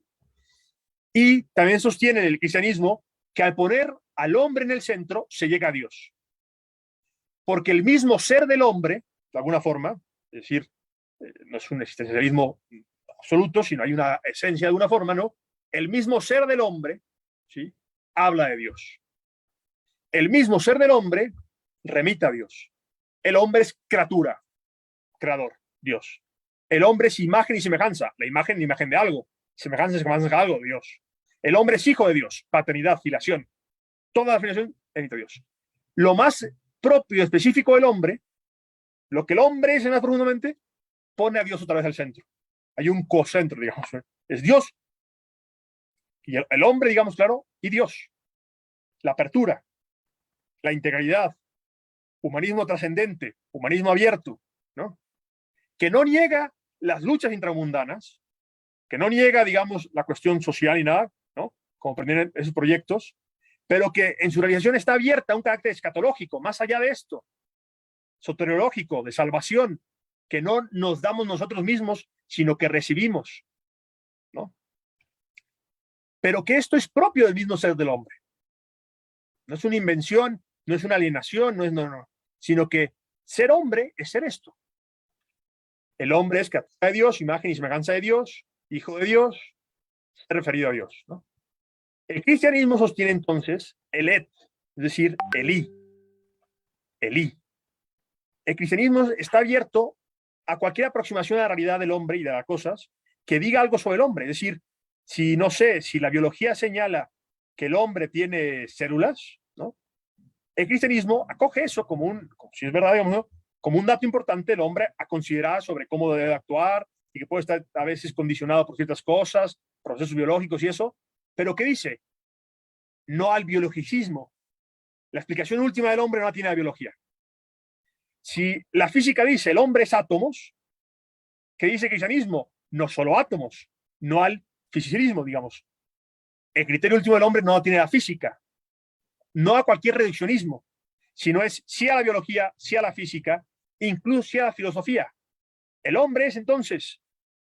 Y también sostiene el cristianismo que al poner al hombre en el centro se llega a Dios. Porque el mismo ser del hombre, de alguna forma, es decir, no es un existencialismo absoluto, sino hay una esencia de alguna forma, ¿no? El mismo ser del hombre, ¿sí? Habla de Dios. El mismo ser del hombre remite a Dios. El hombre es criatura, creador, Dios. El hombre es imagen y semejanza, la imagen y imagen de algo, semejanza y semejanza de algo, Dios. El hombre es hijo de Dios, paternidad, filiación. Toda la filiación remite a Dios. Lo más propio y específico del hombre, lo que el hombre es más profundamente, pone a Dios otra vez al centro. Hay un cocentro, digamos. Es Dios y el hombre, digamos, claro, y Dios. La apertura, la integralidad, humanismo trascendente, humanismo abierto, ¿no? Que no niega las luchas intramundanas, que no niega, digamos, la cuestión social y nada, ¿no? Como pretenden esos proyectos, pero que en su realización está abierta a un carácter escatológico, más allá de esto, soteriológico, de salvación, que no nos damos nosotros mismos, sino que recibimos, ¿no? Pero que esto es propio del mismo ser del hombre. No es una invención, no es una alienación, no, sino que ser hombre es ser esto. El hombre es criatura de Dios, imagen y semejanza de Dios, hijo de Dios, referido a Dios, ¿no? El cristianismo sostiene entonces el et, es decir, Elí. Elí. El cristianismo está abierto a cualquier aproximación a la realidad del hombre y de las cosas que diga algo sobre el hombre. Es decir, si no sé, si la biología señala que el hombre tiene células, ¿no? El cristianismo acoge eso como si es verdad, digamos, ¿no? Como un dato importante del hombre a considerar sobre cómo debe actuar y que puede estar a veces condicionado por ciertas cosas, procesos biológicos y eso. Pero ¿qué dice? No al biologicismo. La explicación última del hombre no la tiene la biología. Si la física dice el hombre es átomos, ¿qué dice el cristianismo? No solo átomos, no al fisicismo, digamos. El criterio último del hombre no lo tiene la física, no a cualquier reduccionismo, sino es sí a la biología, sí a la física, incluso sí a la filosofía. El hombre es entonces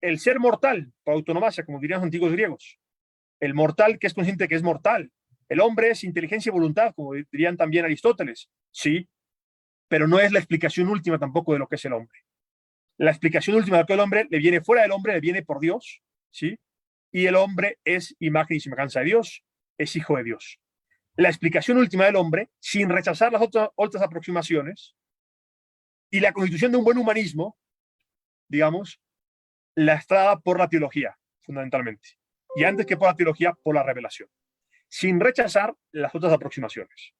el ser mortal, por autonomasia, como dirían los antiguos griegos. El mortal que es consciente de que es mortal. El hombre es inteligencia y voluntad, como dirían también Aristóteles. Sí, pero no es la explicación última tampoco de lo que es el hombre. La explicación última de lo que es el hombre le viene fuera del hombre, le viene por Dios, ¿sí? Y el hombre es imagen y semejanza de Dios, es hijo de Dios. La explicación última del hombre, sin rechazar las otras aproximaciones, y la constitución de un buen humanismo, digamos, la está dada por la teología, fundamentalmente. Y antes que por la teología, por la revelación. Sin rechazar las otras aproximaciones,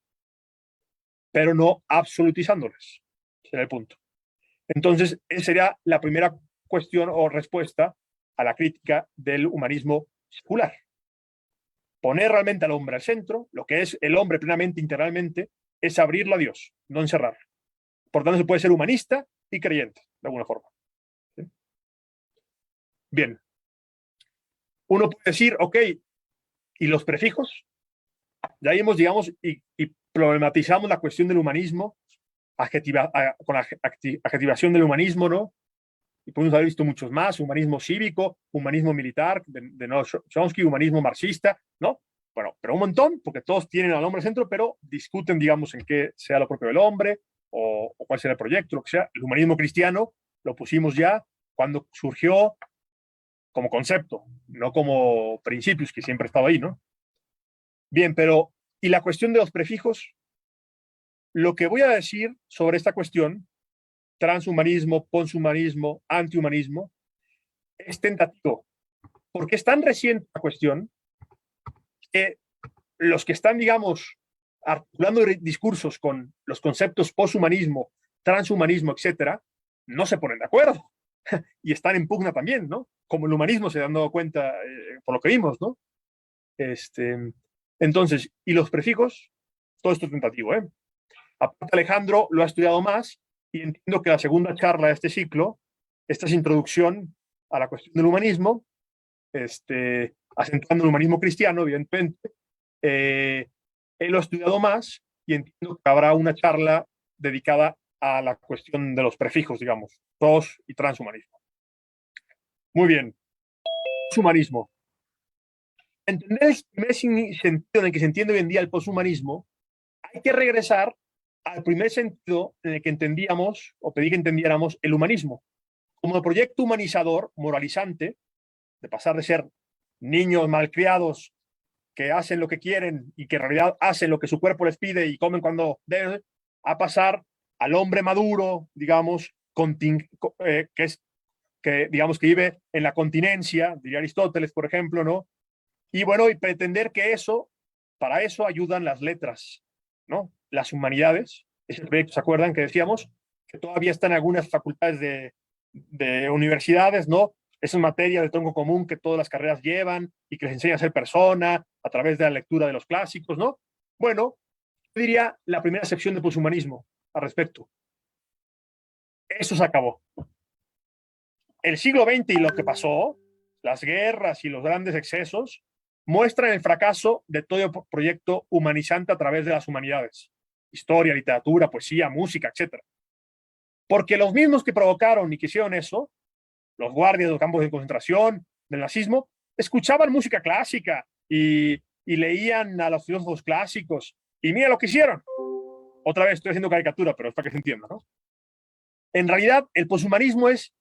pero no absolutizándolas. Será el punto. Entonces, esa sería la primera cuestión o respuesta a la crítica del humanismo secular. Poner realmente al hombre al centro, lo que es el hombre plenamente, integralmente, es abrirlo a Dios, no encerrarlo. Por tanto, se puede ser humanista y creyente, de alguna forma. ¿Sí? Bien. Uno puede decir, ok, ¿y los prefijos? Ya hemos, digamos, y problematizamos la cuestión del humanismo, con la adjetivación del humanismo, ¿no? Y podemos haber visto muchos más, humanismo cívico, humanismo militar, de Noam Chomsky, humanismo marxista, ¿no? Bueno, pero un montón, porque todos tienen al hombre al centro, pero discuten, digamos, en qué sea lo propio del hombre, o cuál será el proyecto, lo que sea. El humanismo cristiano lo pusimos ya cuando surgió como concepto, no como principios, que siempre estaba ahí, ¿no? Bien, pero, ¿y la cuestión de los prefijos? Lo que voy a decir sobre esta cuestión, transhumanismo, poshumanismo, antihumanismo, es tentativo, porque es tan reciente la cuestión que los que están, digamos, articulando discursos con los conceptos poshumanismo, transhumanismo, etcétera, no se ponen de acuerdo y están en pugna también, ¿no? Como el humanismo se han dado cuenta por lo que vimos, ¿no? Entonces, y los prefijos, todo esto es tentativo, ¿eh? Aparte, Alejandro lo ha estudiado más y entiendo que la segunda charla de este ciclo, esta es introducción a la cuestión del humanismo, acentuando el humanismo cristiano, evidentemente. Él lo ha estudiado más y entiendo que habrá una charla dedicada a la cuestión de los prefijos, digamos, pos y transhumanismo. Muy bien. Poshumanismo. Entender el primer sentido en el que se entiende hoy en día el poshumanismo, hay que regresar al primer sentido en el que entendíamos, o pedí que entendiéramos, el humanismo, como el proyecto humanizador, moralizante, de pasar de ser niños malcriados que hacen lo que quieren y que en realidad hacen lo que su cuerpo les pide y comen cuando deben, a pasar al hombre maduro, digamos, digamos que vive en la continencia, diría Aristóteles, por ejemplo, ¿no? Y bueno, y pretender que eso, para eso ayudan las letras, ¿no? Las humanidades, ese proyecto, ¿se acuerdan que decíamos? Que todavía están en algunas facultades de universidades, ¿no? Esa materia de tronco común que todas las carreras llevan y que les enseña a ser persona a través de la lectura de los clásicos, ¿no? Bueno, yo diría la primera sección de poshumanismo al respecto. Eso se acabó. El siglo XX y lo que pasó, las guerras y los grandes excesos, muestran el fracaso de todo el proyecto humanizante a través de las humanidades. Historia, literatura, poesía, música, etc. Porque los mismos que provocaron y que hicieron eso, los guardias de los campos de concentración, del nazismo, escuchaban música clásica y leían a los filósofos clásicos. Y mira lo que hicieron. Otra vez estoy haciendo caricatura, pero es para que se entienda, ¿no? En realidad, el poshumanismo es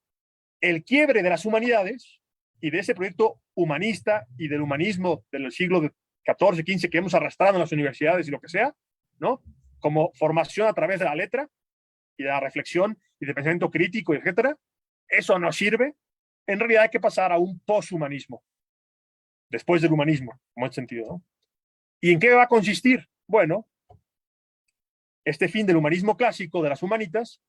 el quiebre de las humanidades y de ese proyecto humanista y del humanismo del siglo XIV, XV que hemos arrastrado en las universidades y lo que sea, ¿no? Como formación a través de la letra y de la reflexión y de pensamiento crítico, etcétera. Eso no sirve. En realidad hay que pasar a un poshumanismo, después del humanismo, en ese sentido, ¿no? ¿Y en qué va a consistir? Bueno, este fin del humanismo clásico, de las humanitas,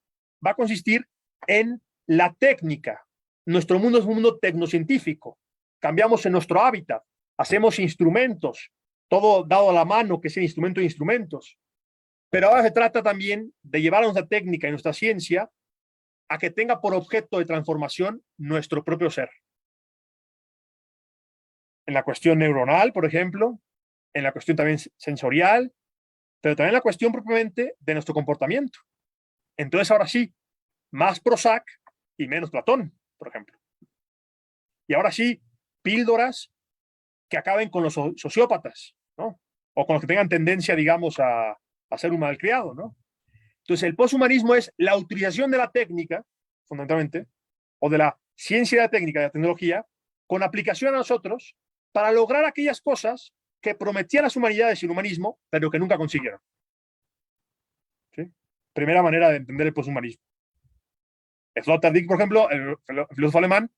va a consistir en la técnica. Nuestro mundo es un mundo tecnocientífico. Cambiamos en nuestro hábitat, hacemos instrumentos, todo dado a la mano, que es el instrumento de instrumentos. Pero ahora se trata también de llevar a nuestra técnica y nuestra ciencia a que tenga por objeto de transformación nuestro propio ser. En la cuestión neuronal, por ejemplo, en la cuestión también sensorial, pero también en la cuestión propiamente de nuestro comportamiento. Entonces, ahora sí, más Prozac y menos Platón, por ejemplo. Y ahora sí, píldoras que acaben con los sociópatas, ¿no? O con los que tengan tendencia, digamos, a ser un malcriado, ¿no? Entonces, el poshumanismo es la utilización de la técnica, fundamentalmente, o de la ciencia de la técnica, de la tecnología, con aplicación a nosotros para lograr aquellas cosas que prometían las humanidades y el humanismo, pero que nunca consiguieron. ¿Sí? Primera manera de entender el poshumanismo. Sloterdijk, por ejemplo, el filósofo alemán,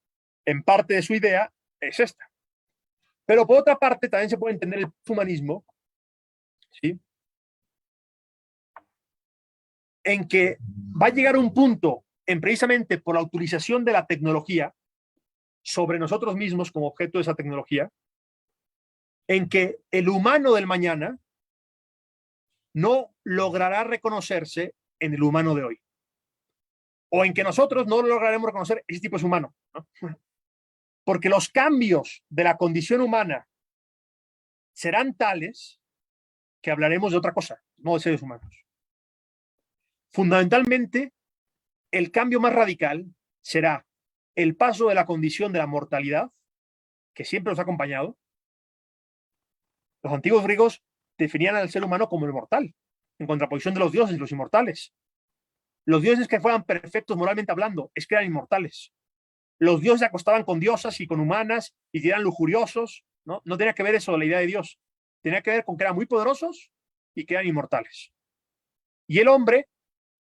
en parte de su idea es esta. Pero por otra parte, también se puede entender el poshumanismo, ¿sí? En que va a llegar un punto, en precisamente por la utilización de la tecnología sobre nosotros mismos como objeto de esa tecnología, en que el humano del mañana no logrará reconocerse en el humano de hoy. O en que nosotros no lograremos reconocer ese tipo de humano, ¿no? Porque los cambios de la condición humana serán tales que hablaremos de otra cosa, no de seres humanos. Fundamentalmente, el cambio más radical será el paso de la condición de la mortalidad, que siempre nos ha acompañado. Los antiguos griegos definían al ser humano como el mortal, en contraposición de los dioses y los inmortales. Los dioses que fueran perfectos moralmente hablando, es que eran inmortales. Los dioses se acostaban con diosas y con humanas y que eran lujuriosos, ¿no? No tenía que ver eso de la idea de Dios. Tenía que ver con que eran muy poderosos y que eran inmortales. Y el hombre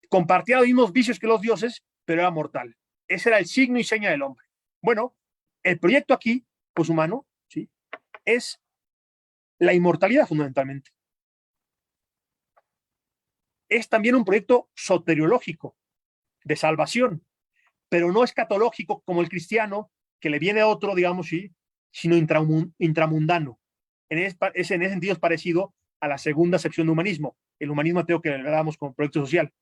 compartía los mismos vicios que los dioses, pero era mortal. Ese era el signo y seña del hombre. Bueno, el proyecto aquí, pues humano, ¿sí? Es la inmortalidad fundamentalmente. Es también un proyecto soteriológico, de salvación, pero no escatológico como el cristiano, que le viene otro, digamos, sí, sino intramundano. En ese sentido es parecido a la segunda sección de humanismo, el humanismo ateo que le damos como proyecto social.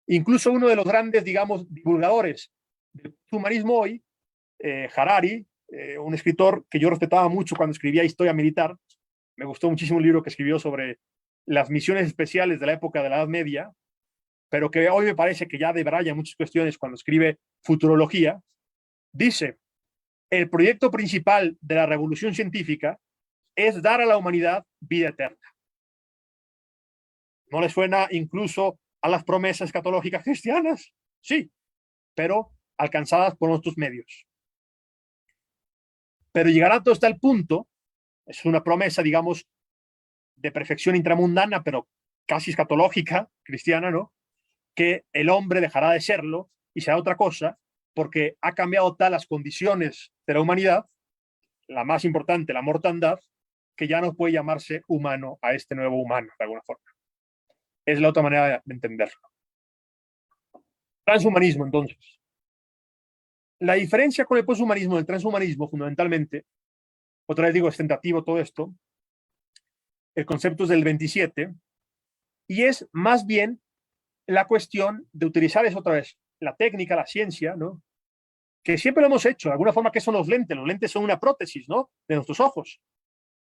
Incluso uno de los grandes, digamos, divulgadores del humanismo hoy, Harari, un escritor que yo respetaba mucho cuando escribía historia militar, me gustó muchísimo un libro que escribió sobre las misiones especiales de la época de la Edad Media, pero que hoy me parece que ya debraya muchas cuestiones cuando escribe futurología, dice, el proyecto principal de la revolución científica es dar a la humanidad vida eterna. ¿No le suena incluso a las promesas escatológicas cristianas? Sí, pero alcanzadas por nuestros medios. Pero llegará todo hasta el punto, es una promesa, digamos, de perfección intramundana, pero casi escatológica, cristiana, ¿no? Que el hombre dejará de serlo y será otra cosa, porque ha cambiado tal las condiciones de la humanidad, la más importante, la mortandad, que ya no puede llamarse humano a este nuevo humano, de alguna forma. Es la otra manera de entenderlo. Transhumanismo, entonces. La diferencia con el poshumanismo, el transhumanismo, fundamentalmente, otra vez digo, es tentativo todo esto, el concepto es del 27, y es más bien la cuestión de utilizar eso otra vez, la técnica, la ciencia, ¿no? Que siempre lo hemos hecho, de alguna forma. ¿Qué son los lentes? Los lentes son una prótesis, ¿no? De nuestros ojos.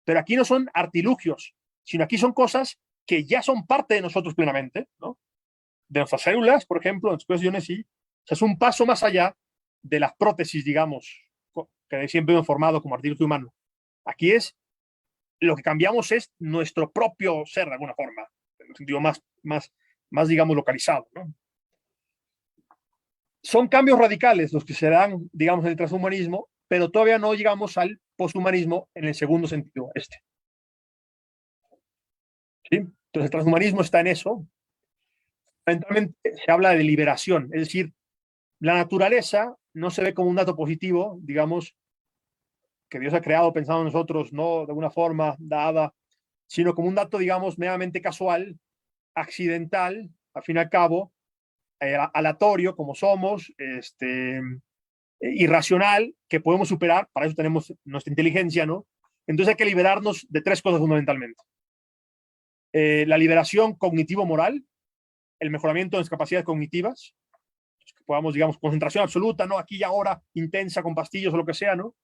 Pero aquí no son artilugios, sino aquí son cosas que ya son parte de nosotros plenamente, ¿no? De nuestras células, por ejemplo, en cuestiones, sí. O sea, es un paso más allá de las prótesis, digamos, que siempre hemos formado como artilugio humano. Aquí es, lo que cambiamos es nuestro propio ser, de alguna forma, en un sentido más digamos, localizado, ¿no? Son cambios radicales los que se dan, digamos, en el transhumanismo, pero todavía no llegamos al poshumanismo en el segundo sentido, este. ¿Sí? Entonces, el transhumanismo está en eso. Fundamentalmente se habla de liberación, es decir, la naturaleza no se ve como un dato positivo, digamos, que Dios ha creado pensando en nosotros, no de alguna forma dada, sino como un dato, digamos, meramente casual, accidental, al fin y al cabo, aleatorio, como somos, irracional, que podemos superar, para eso tenemos nuestra inteligencia, ¿no? Entonces hay que liberarnos de tres cosas fundamentalmente. La liberación cognitivo-moral, el mejoramiento de las capacidades cognitivas, que podamos, digamos, concentración absoluta, ¿no? Aquí y ahora, intensa, con pastillos o lo que sea, ¿no?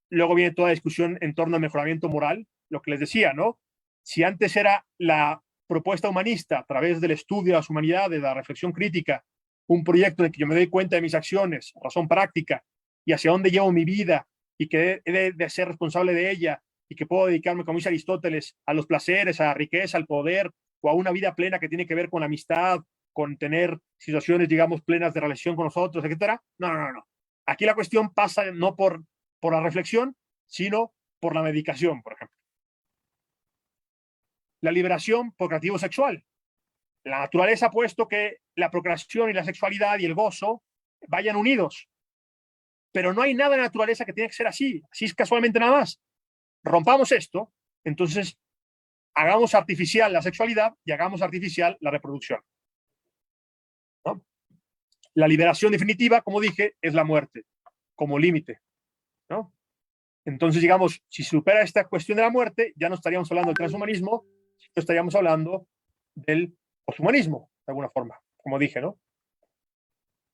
Luego viene toda la discusión en torno al mejoramiento moral, lo que les decía, ¿no? Si antes era la propuesta humanista a través del estudio de las humanidades, de la reflexión crítica, un proyecto en el que yo me doy cuenta de mis acciones, razón práctica, y hacia dónde llevo mi vida y que he de ser responsable de ella y que puedo dedicarme, como dice Aristóteles, a los placeres, a la riqueza, al poder o a una vida plena que tiene que ver con la amistad, con tener situaciones, digamos, plenas de relación con nosotros, etcétera. No, no, no, no. Aquí la cuestión pasa no por la reflexión, sino por la medicación, por ejemplo. La liberación procreativo sexual. La naturaleza ha puesto que la procreación y la sexualidad y el gozo vayan unidos. Pero no hay nada en la naturaleza que tiene que ser así. Así es casualmente nada más. Rompamos esto, entonces hagamos artificial la sexualidad y hagamos artificial la reproducción, ¿no? La liberación definitiva, como dije, es la muerte como límite, ¿no? Entonces, digamos, si se supera esta cuestión de la muerte, ya no estaríamos hablando del transhumanismo, sino estaríamos hablando del poshumanismo, de alguna forma, como dije, ¿no?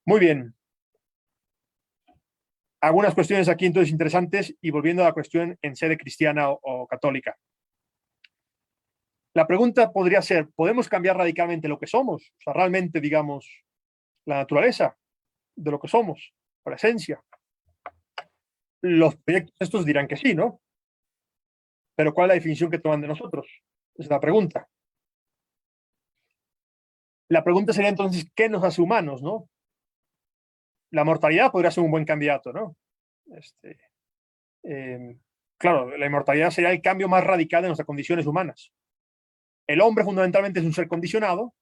Muy bien. Algunas cuestiones aquí entonces interesantes y volviendo a la cuestión en sede cristiana o católica. La pregunta podría ser, ¿podemos cambiar radicalmente lo que somos? O sea, realmente, digamos, la naturaleza de lo que somos, por esencia. Los proyectos estos dirán que sí, ¿no? Pero ¿cuál es la definición que toman de nosotros? Esa es la pregunta. La pregunta sería entonces, ¿qué nos hace humanos, no? La mortalidad podría ser un buen candidato, ¿no? Claro, la inmortalidad sería el cambio más radical de nuestras condiciones humanas. El hombre fundamentalmente es un ser condicionado,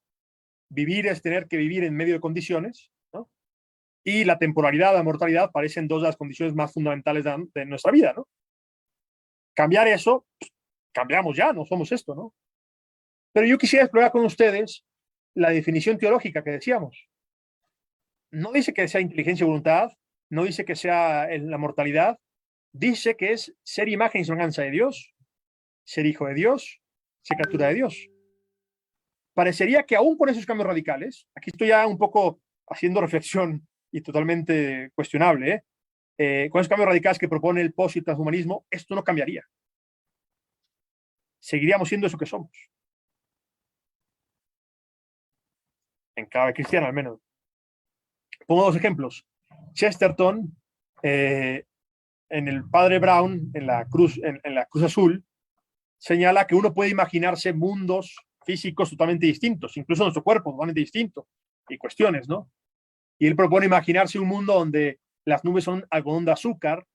vivir es tener que vivir en medio de condiciones, ¿no? Y la temporalidad, la mortalidad parecen dos de las condiciones más fundamentales de nuestra vida, ¿no? Cambiar eso, cambiamos ya, no somos esto, ¿no? Pero yo quisiera explorar con ustedes la definición teológica que decíamos. No dice que sea inteligencia y voluntad, no dice que sea la mortalidad, dice que es ser imagen y semejanza de Dios, ser hijo de Dios, ser criatura de Dios. Parecería que aún con esos cambios radicales, aquí estoy ya un poco haciendo reflexión y totalmente cuestionable, con esos cambios radicales que propone el post y el transhumanismo, esto no cambiaría. Seguiríamos siendo eso que somos. En cada cristiano, al menos. Pongo dos ejemplos. Chesterton, en el Padre Brown, en la Cruz Azul, señala que uno puede imaginarse mundos físicos totalmente distintos, incluso nuestro cuerpo totalmente distinto, y cuestiones, ¿no? Y él propone imaginarse un mundo donde las nubes son algodón de azúcar,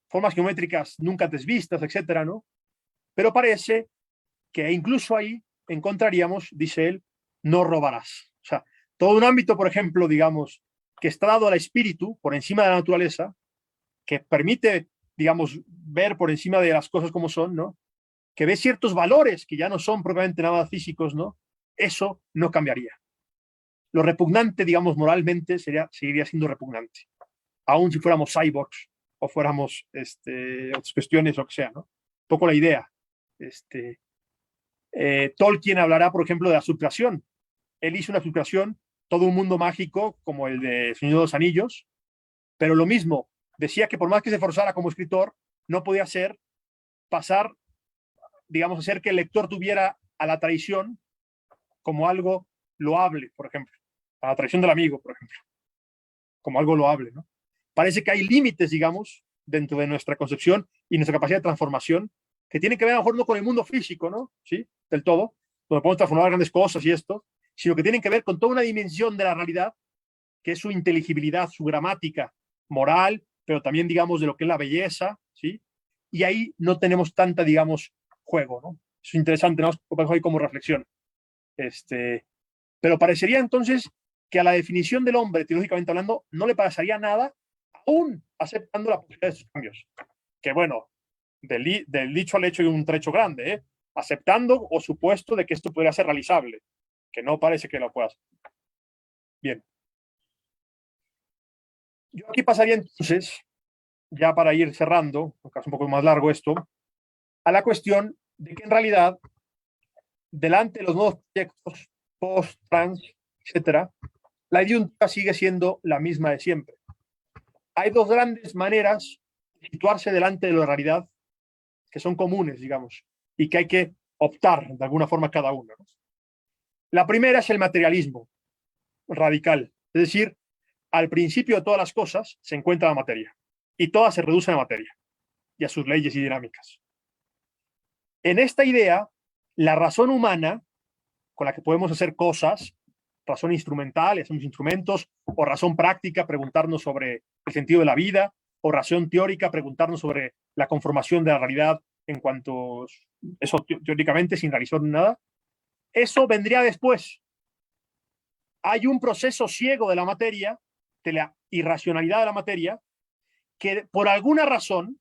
formas geométricas nunca antes vistas, etcétera, ¿no? Pero parece que incluso ahí encontraríamos, dice él, no robarás. O sea, todo un ámbito, por ejemplo, digamos, que está dado al espíritu por encima de la naturaleza, que permite, digamos, ver por encima de las cosas como son, ¿no? Que ve ciertos valores que ya no son propiamente nada físicos, ¿no? Eso no cambiaría. Lo repugnante, digamos, moralmente, seguiría siendo repugnante. Aún si fuéramos cyborgs o fuéramos otras cuestiones, lo que sea, ¿no? Un poco la idea. Tolkien hablará, por ejemplo, de la subcreación. Él hizo una subcreación, todo un mundo mágico como el de Señor de los Anillos, pero lo mismo, decía que por más que se esforzara como escritor, no podía pasar, digamos, hacer que el lector tuviera a la traición como algo loable, por ejemplo, a la traición del amigo, por ejemplo, como algo loable, ¿no? Parece que hay límites, digamos, dentro de nuestra concepción y nuestra capacidad de transformación que tienen que ver a lo mejor no con el mundo físico, ¿no? Sí, del todo, donde podemos transformar grandes cosas y esto, sino que tienen que ver con toda una dimensión de la realidad, que es su inteligibilidad, su gramática moral, pero también, digamos, de lo que es la belleza, ¿sí? Y ahí no tenemos tanta, digamos, juego, ¿no? Es interesante, ¿no? Ahí como reflexión. Pero parecería entonces que a la definición del hombre, teológicamente hablando, no le pasaría nada, aún aceptando la posibilidad de esos cambios. Que bueno, del dicho al hecho hay un trecho grande, ¿eh? Aceptando o supuesto de que esto podría ser realizable, que no parece que lo pueda hacer. Bien. Yo aquí pasaría entonces, ya para ir cerrando, aunque es un poco más largo esto, a la cuestión de que en realidad, delante de los nuevos proyectos post-trans, etcétera, la disyuntiva sigue siendo la misma de siempre. Hay dos grandes maneras de situarse delante de la realidad que son comunes, digamos, y que hay que optar de alguna forma cada uno, ¿no? La primera es el materialismo radical, es decir, al principio de todas las cosas se encuentra la materia. y todas se reducen a materia y a sus leyes y dinámicas. En esta idea, la razón humana, con la que podemos hacer cosas, razón instrumental, hacemos instrumentos, o razón práctica, preguntarnos sobre el sentido de la vida, o razón teórica, preguntarnos sobre la conformación de la realidad en cuanto eso teóricamente sin realizar nada, eso vendría después. Hay un proceso ciego de la materia, de la irracionalidad de la materia, que por alguna razón,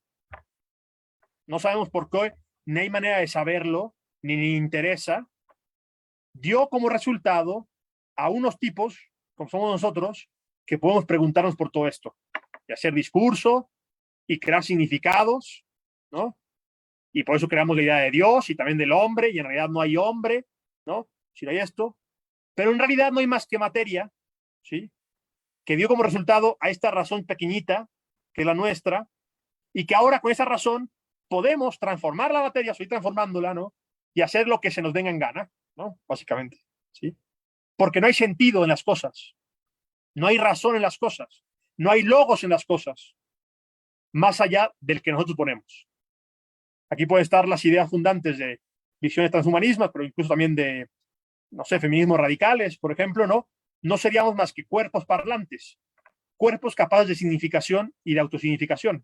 no sabemos por qué, ni hay manera de saberlo, ni interesa, dio como resultado a unos tipos, como somos nosotros, que podemos preguntarnos por todo esto, y hacer discurso, y crear significados, ¿no? Y por eso creamos la idea de Dios y también del hombre, y en realidad no hay hombre, ¿no? Si no hay esto, pero en realidad no hay más que materia, ¿sí? Que dio como resultado a esta razón pequeñita, que es la nuestra, y que ahora con esa razón podemos transformar la materia, estoy transformándola, ¿no? Y hacer lo que se nos venga en gana, ¿no? Básicamente, ¿sí? Porque no hay sentido en las cosas, no hay razón en las cosas, no hay logos en las cosas, más allá del que nosotros ponemos. Aquí pueden estar las ideas fundantes de visiones transhumanistas, pero incluso también de, no sé, feminismos radicales, por ejemplo, ¿no? No seríamos más que cuerpos parlantes, cuerpos capaces de significación y de autosignificación.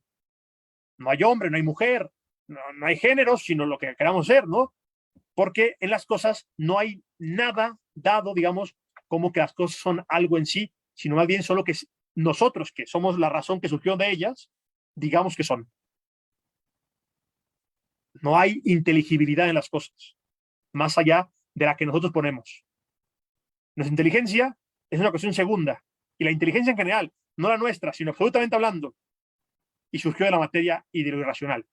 No hay hombre, no hay mujer, no hay géneros, sino lo que queramos ser, ¿no? Porque en las cosas no hay nada dado, digamos, como que las cosas son algo en sí, sino más bien solo que nosotros, que somos la razón que surgió de ellas, digamos que son. No hay inteligibilidad en las cosas, más allá de la que nosotros ponemos. Nuestra inteligencia es una cuestión segunda, y la inteligencia en general, no la nuestra, sino absolutamente hablando, y surgió de la materia y de lo irracional.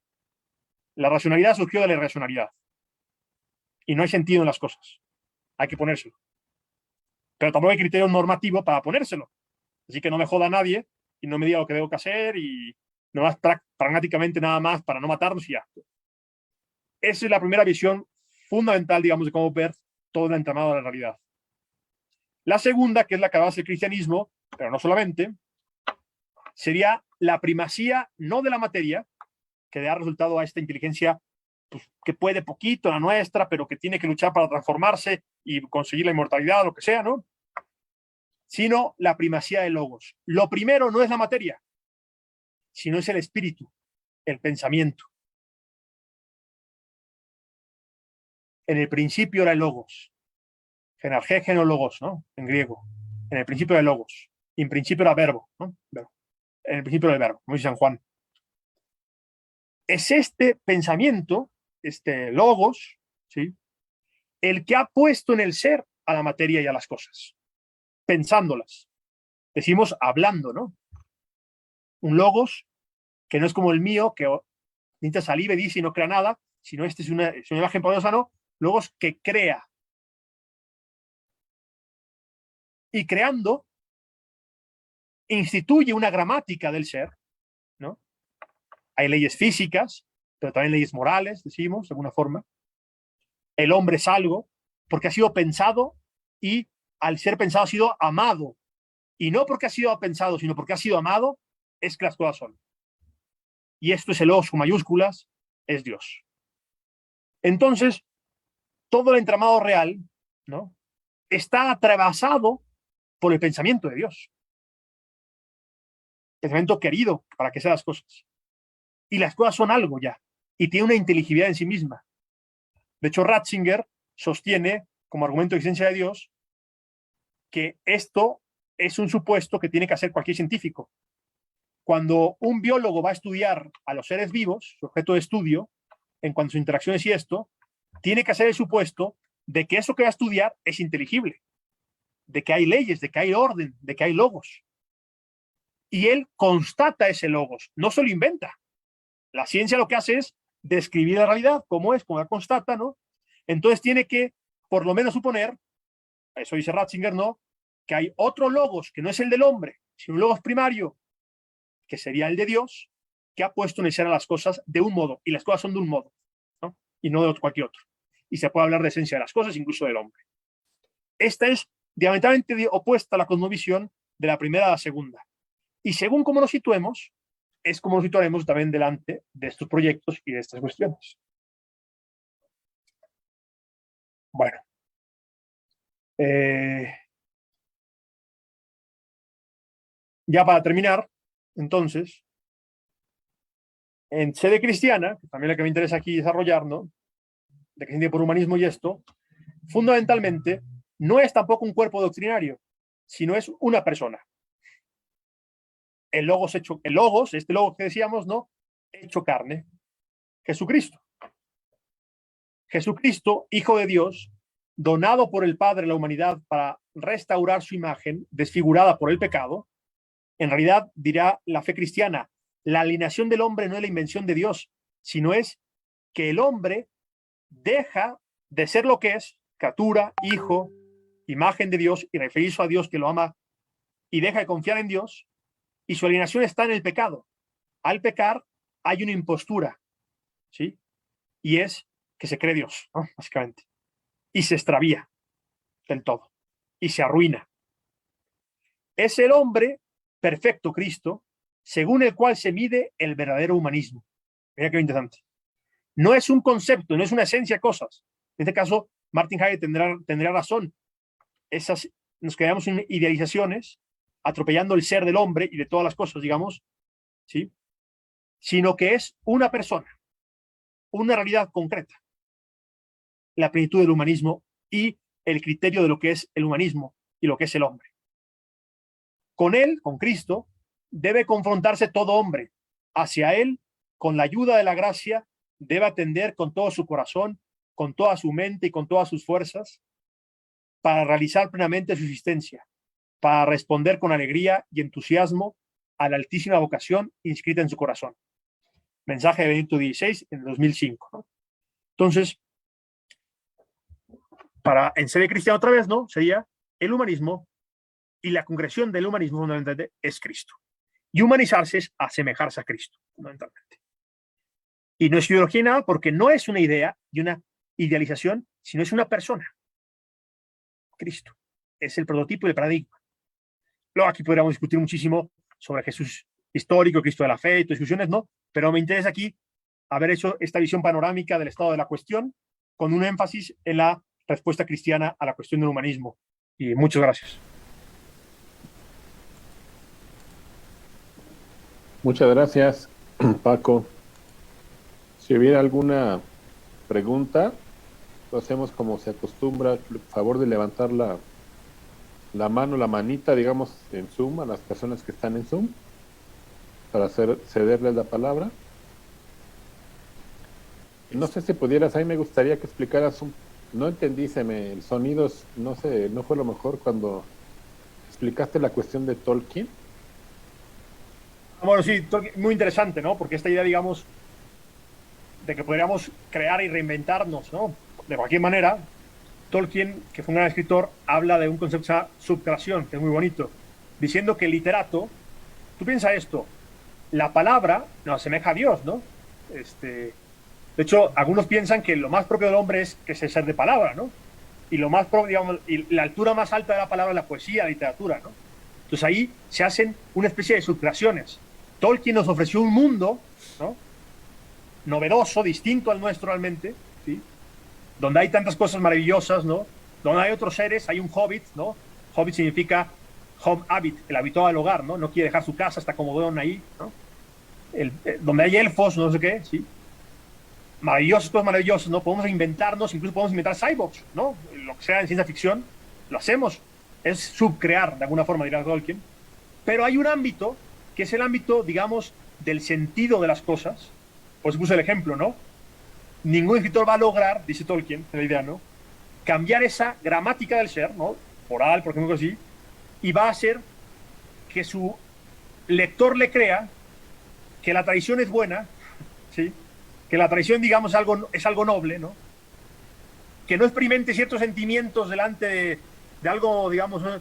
La racionalidad surgió de la irracionalidad. Y no hay sentido en las cosas. Hay que ponérselo. Pero tampoco hay criterio normativo para ponérselo. Así que no me joda a nadie y no me diga lo que tengo que hacer y nomás pragmáticamente nada más para no matarnos y ya. Esa es la primera visión fundamental, digamos, de cómo ver todo el entramado de la realidad. La segunda, que es la que basa el cristianismo, pero no solamente, sería la primacía no de la materia, que da resultado a esta inteligencia pues, que puede poquito, la nuestra, pero que tiene que luchar para transformarse y conseguir la inmortalidad, lo que sea, ¿no? Sino la primacía de logos. Lo primero no es la materia, sino es el espíritu, el pensamiento. En el principio era el logos, genargé, genologos, ¿no? En griego. En el principio era el logos. Y en principio era verbo, ¿no? En el principio era el verbo, como dice San Juan. Es este pensamiento, este logos, ¿sí? El que ha puesto en el ser a la materia y a las cosas, pensándolas. Decimos hablando, ¿no? Un logos que no es como el mío, que necesita saliva y dice y no crea nada, sino este es una imagen poderosa, ¿no? Logos que crea. Y creando, instituye una gramática del ser, ¿no? Hay leyes físicas, pero también leyes morales, decimos, de alguna forma. El hombre es algo porque ha sido pensado y al ser pensado ha sido amado. Y no porque ha sido pensado, sino porque ha sido amado, es que las cosas son. Y esto es el Logos con mayúsculas, es Dios. Entonces, todo el entramado real, ¿no? Está atravesado por el pensamiento de Dios. Pensamiento querido para que sean las cosas. Y las cosas son algo ya. Y tiene una inteligibilidad en sí misma. De hecho, Ratzinger sostiene, como argumento de existencia de Dios, que esto es un supuesto que tiene que hacer cualquier científico. Cuando un biólogo va a estudiar a los seres vivos, su objeto de estudio, en cuanto a sus interacciones y esto, tiene que hacer el supuesto de que eso que va a estudiar es inteligible, de que hay leyes, de que hay orden, de que hay logos. Y él constata ese logos, no se lo inventa. La ciencia lo que hace es describir la realidad, como es, como la constata, ¿no? Entonces tiene que, por lo menos, suponer, eso dice Ratzinger, ¿no? Que hay otro logos, que no es el del hombre, sino un logos primario, que sería el de Dios, que ha puesto en el ser a las cosas de un modo, y las cosas son de un modo, ¿no? Y no de cualquier otro. Y se puede hablar de esencia de las cosas, incluso del hombre. Esta es diametralmente opuesta a la cosmovisión de la primera a la segunda. Y según cómo nos situemos, es como nos situaremos también delante de estos proyectos y de estas cuestiones. Bueno. Ya para terminar, entonces, en sede cristiana, que también es la que me interesa aquí desarrollar, ¿no? De que se entiende por humanismo y esto, fundamentalmente, no es tampoco un cuerpo doctrinario, sino es una persona. El logos, este logos que decíamos, ¿no? Hecho carne. Jesucristo. Jesucristo, Hijo de Dios, donado por el Padre a la humanidad para restaurar su imagen, desfigurada por el pecado. En realidad, dirá la fe cristiana, la alineación del hombre no es la invención de Dios, sino es que el hombre deja de ser lo que es, criatura, hijo, imagen de Dios, y referirse a Dios que lo ama, y deja de confiar en Dios, y su alineación está en el pecado. Al pecar hay una impostura, ¿sí? Y es que se cree Dios, ¿no? Básicamente. Y se extravía del todo, y se arruina. Es el hombre perfecto, Cristo, según el cual se mide el verdadero humanismo. Mira qué interesante. No es un concepto, no es una esencia de cosas. En este caso, Martin Heidegger tendrá razón. Nos quedamos en idealizaciones, atropellando el ser del hombre y de todas las cosas, digamos, ¿sí? Sino que es una persona, una realidad concreta. La plenitud del humanismo y el criterio de lo que es el humanismo y lo que es el hombre. Con él, con Cristo, debe confrontarse todo hombre. Hacia él, con la ayuda de la gracia, debe atender con todo su corazón, con toda su mente y con todas sus fuerzas, para realizar plenamente su existencia, para responder con alegría y entusiasmo a la altísima vocación inscrita en su corazón. Mensaje de Benedicto XVI en 2005, ¿no? Entonces, en sede cristiana otra vez, ¿no? Sería el humanismo, y la concreción del humanismo fundamentalmente es Cristo. Y humanizarse es asemejarse a Cristo, fundamentalmente. Y no es ideología nada, porque no es una idea y una idealización, sino es una persona. Cristo. Es el prototipo y el paradigma. Luego aquí podríamos discutir muchísimo sobre Jesús histórico, Cristo de la fe y todas discusiones, ¿no? Pero me interesa aquí haber hecho esta visión panorámica del estado de la cuestión, con un énfasis en la respuesta cristiana a la cuestión del humanismo. Y muchas gracias. Muchas gracias, Paco. Si hubiera alguna pregunta, lo hacemos como se acostumbra, por favor de levantar la mano, la manita, digamos, en Zoom, a las personas que están en Zoom, para cederles la palabra. No sé si pudieras, a mí me gustaría que explicaras no entendí, el sonido, no sé, no fue lo mejor cuando explicaste la cuestión de Tolkien. Bueno, sí, muy interesante, ¿no? Porque esta idea, digamos, de que podríamos crear y reinventarnos, ¿no? De cualquier manera, Tolkien, que fue un gran escritor, habla de un concepto de subcreación, que es muy bonito, diciendo que el literato, tú piensas esto, la palabra nos asemeja a Dios, ¿no? De hecho, algunos piensan que lo más propio del hombre es que es el ser de palabra, ¿no? Y lo más propio, digamos, y la altura más alta de la palabra es la poesía, la literatura, ¿no? Entonces ahí se hacen una especie de subcreaciones. Tolkien nos ofreció un mundo, ¿no? Novedoso, distinto al nuestro realmente, ¿sí? Donde hay tantas cosas maravillosas, ¿no? Donde hay otros seres, hay un hobbit, ¿no? Hobbit significa home habit, el habitado del hogar, ¿no? No quiere dejar su casa, está acomodado ahí, ¿no? Donde hay elfos, no sé qué, ¿sí? Maravillosas, cosas maravillosas, ¿no? Podemos inventarnos, incluso podemos inventar cyborgs, ¿no? Lo que sea en ciencia ficción, lo hacemos. Es subcrear, de alguna forma, dirá Tolkien. Pero hay un ámbito, que es el ámbito, digamos, del sentido de las cosas. Pues puse el ejemplo, ¿no? Ningún escritor va a lograr, dice Tolkien, en la idea, ¿no? Cambiar esa gramática del ser, ¿no? Oral, por ejemplo, así, y va a hacer que su lector le crea que la tradición es buena, ¿sí? Que la tradición, digamos, es algo noble, ¿no? Que no experimente ciertos sentimientos delante de algo, digamos, ¿no?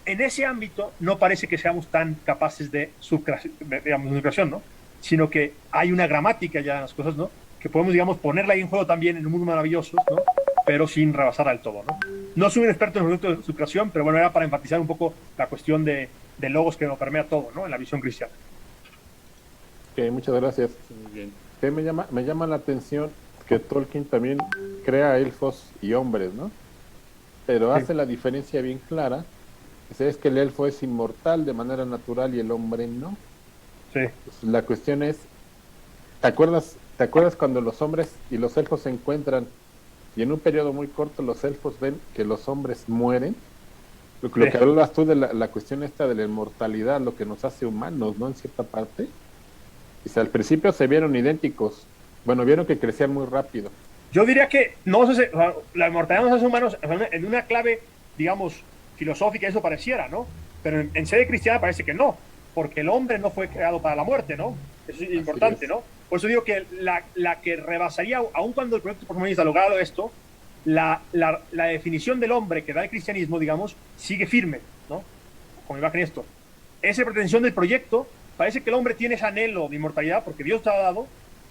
En ese ámbito no parece que seamos tan capaces de subcreación, ¿no? Sino que hay una gramática ya en las cosas, ¿no? Que podemos, digamos, ponerla ahí en juego también en un mundo maravilloso, ¿no? Pero sin rebasarla del todo, ¿no? No soy un experto en el concepto de subcreación, pero bueno, era para enfatizar un poco la cuestión de logos que nos permea todo, ¿no? En la visión cristiana. Ok, muchas gracias. Muy bien. Que me llama la atención que Tolkien también crea elfos y hombres, ¿no? Pero Sí, hace la diferencia bien clara. Es que el elfo es inmortal de manera natural y el hombre no. sí, Pues la cuestión es, te acuerdas cuando los hombres y los elfos se encuentran y en un periodo muy corto los elfos ven que los hombres mueren? sí. Lo que hablabas tú de la cuestión esta de la inmortalidad, lo que nos hace humanos, ¿no? En cierta parte. Y sea, al principio se vieron idénticos. Bueno, vieron que crecían muy rápido. Yo diría que no o sea, la inmortalidad nos hace humanos o sea, en una clave, digamos, filosófica, eso pareciera, ¿no? Pero en sede cristiana parece que no, porque el hombre no fue creado para la muerte, ¿no? Eso es Así importante, es. ¿no? Por eso digo que la que rebasaría, aun cuando el proyecto postmodernista ha logrado esto, la definición del hombre que da el cristianismo, digamos, sigue firme, ¿no? Como imagen esto. Esa pretensión del proyecto, parece que el hombre tiene ese anhelo de inmortalidad porque Dios te ha dado,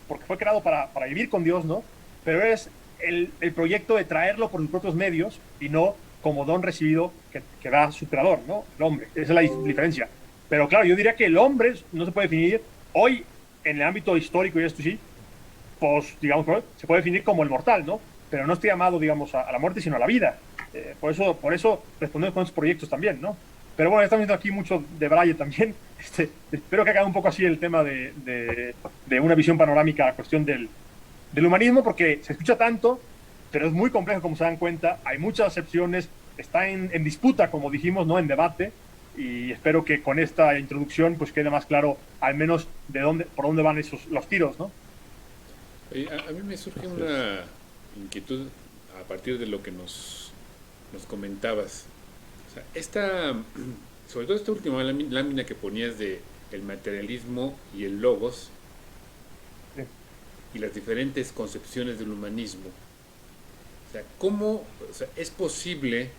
porque fue creado para vivir con Dios, ¿no? Pero es el proyecto de traerlo por sus propios medios y no como don recibido que da su creador, ¿no? El hombre. Esa es la diferencia. Pero claro, yo diría que el hombre no se puede definir hoy en el ámbito histórico y esto sí, pues, digamos, se puede definir como el mortal, ¿no? Pero no estoy llamado, digamos, a la muerte, sino a la vida. Por eso respondemos con esos proyectos también, ¿no? Pero bueno, estamos viendo aquí mucho de Braille también. Espero que haga un poco así el tema de una visión panorámica a la cuestión del humanismo, porque se escucha tanto, pero es muy complejo, como se dan cuenta. Hay muchas acepciones, está en disputa, como dijimos, ¿no? En debate. Y espero que con esta introducción pues quede más claro al menos por dónde van los tiros, ¿no? Oye, a mí me surge Así es. una inquietud a partir de lo que nos comentabas. O sea, sobre todo esta última lámina que ponías de el materialismo y el logos Sí. y las diferentes concepciones del humanismo. O sea, ¿cómo, o sea, es posible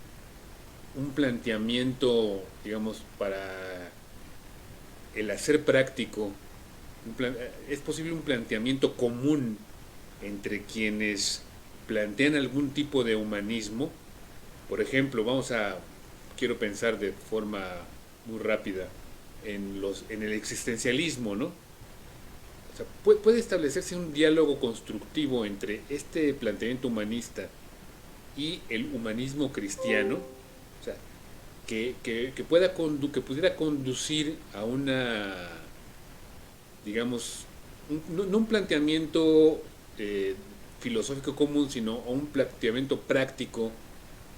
un planteamiento, digamos, para el hacer práctico, es posible un planteamiento común entre quienes plantean algún tipo de humanismo? Por ejemplo, quiero pensar de forma muy rápida en el existencialismo, ¿no? O sea, puede establecerse un diálogo constructivo entre este planteamiento humanista y el humanismo cristiano, o sea, que pudiera conducir a una, digamos, no un planteamiento eh, filosófico común, sino a un planteamiento práctico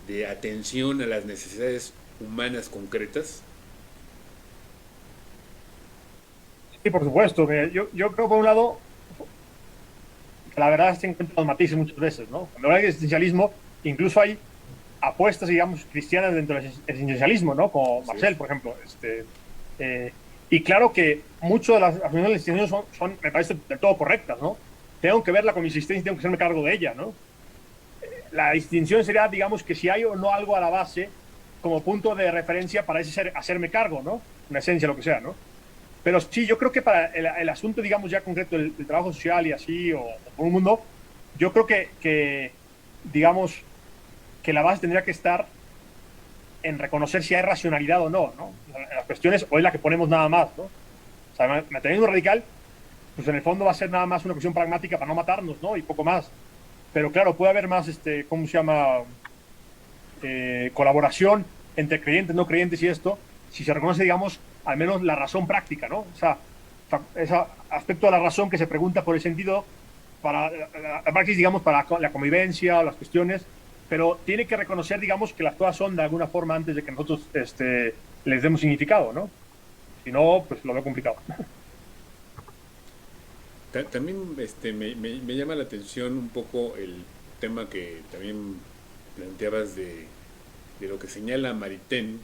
de atención a las necesidades humanas concretas. Sí, por supuesto. Yo creo, por un lado, que la verdad se encuentra los matices muchas veces, ¿no? Cuando habla de existencialismo, incluso hay apuestas, digamos, cristianas dentro del existencialismo, ¿no? Como Así Marcel, es. por ejemplo. Y claro que muchas de las afirmaciones del existencialismo me parece del todo correctas, ¿no? Tengo que verla con mi existencia y tengo que hacerme cargo de ella, ¿no? La distinción sería, digamos, que si hay o no algo a la base como punto de referencia para hacerme cargo, ¿no? Una esencia, lo que sea, ¿no? Pero sí, yo creo que para el asunto, digamos, ya concreto, el trabajo social y así, o por un mundo, yo creo digamos, que la base tendría que estar en reconocer si hay racionalidad o no, ¿no? En las cuestiones, o es la que ponemos nada más, ¿no? O sea, materialismo radical, pues en el fondo va a ser nada más una cuestión pragmática para no matarnos, ¿no? Y poco más. Pero claro, puede haber más, ¿cómo se llama? Colaboración entre creyentes, no creyentes y esto, si se reconoce, digamos, al menos la razón práctica, ¿no? O sea, ese aspecto de la razón que se pregunta por el sentido para la praxis, digamos, para la convivencia o las cuestiones, pero tiene que reconocer, digamos, que las cosas son de alguna forma antes de que nosotros les demos significado, ¿no? Si no, pues lo veo complicado. También me llama la atención un poco el tema que también planteabas de lo que señala Maritain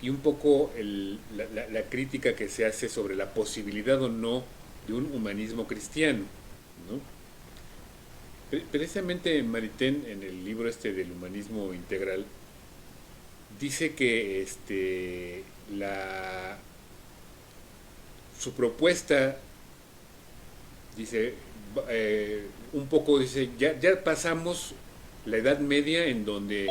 y un poco la crítica que se hace sobre la posibilidad o no de un humanismo cristiano, ¿no? Precisamente Maritain en el libro este del humanismo integral dice que su propuesta dice un poco dice ya pasamos la Edad Media en donde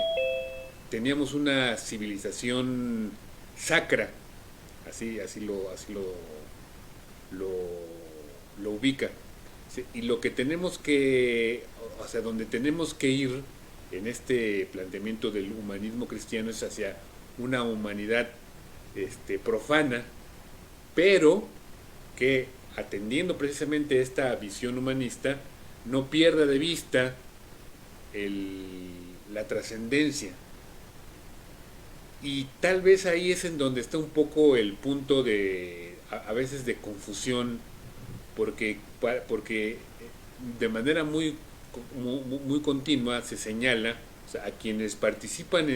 teníamos una civilización sacra, así lo lo, lo ubica. Sí, y lo que tenemos que, o sea, donde tenemos que ir en este planteamiento del humanismo cristiano es hacia una humanidad profana, pero que atendiendo precisamente esta visión humanista no pierda de vista la trascendencia. Y tal vez ahí es en donde está un poco el punto de a veces de confusión, porque de manera muy continua se señala, o sea, a quienes participan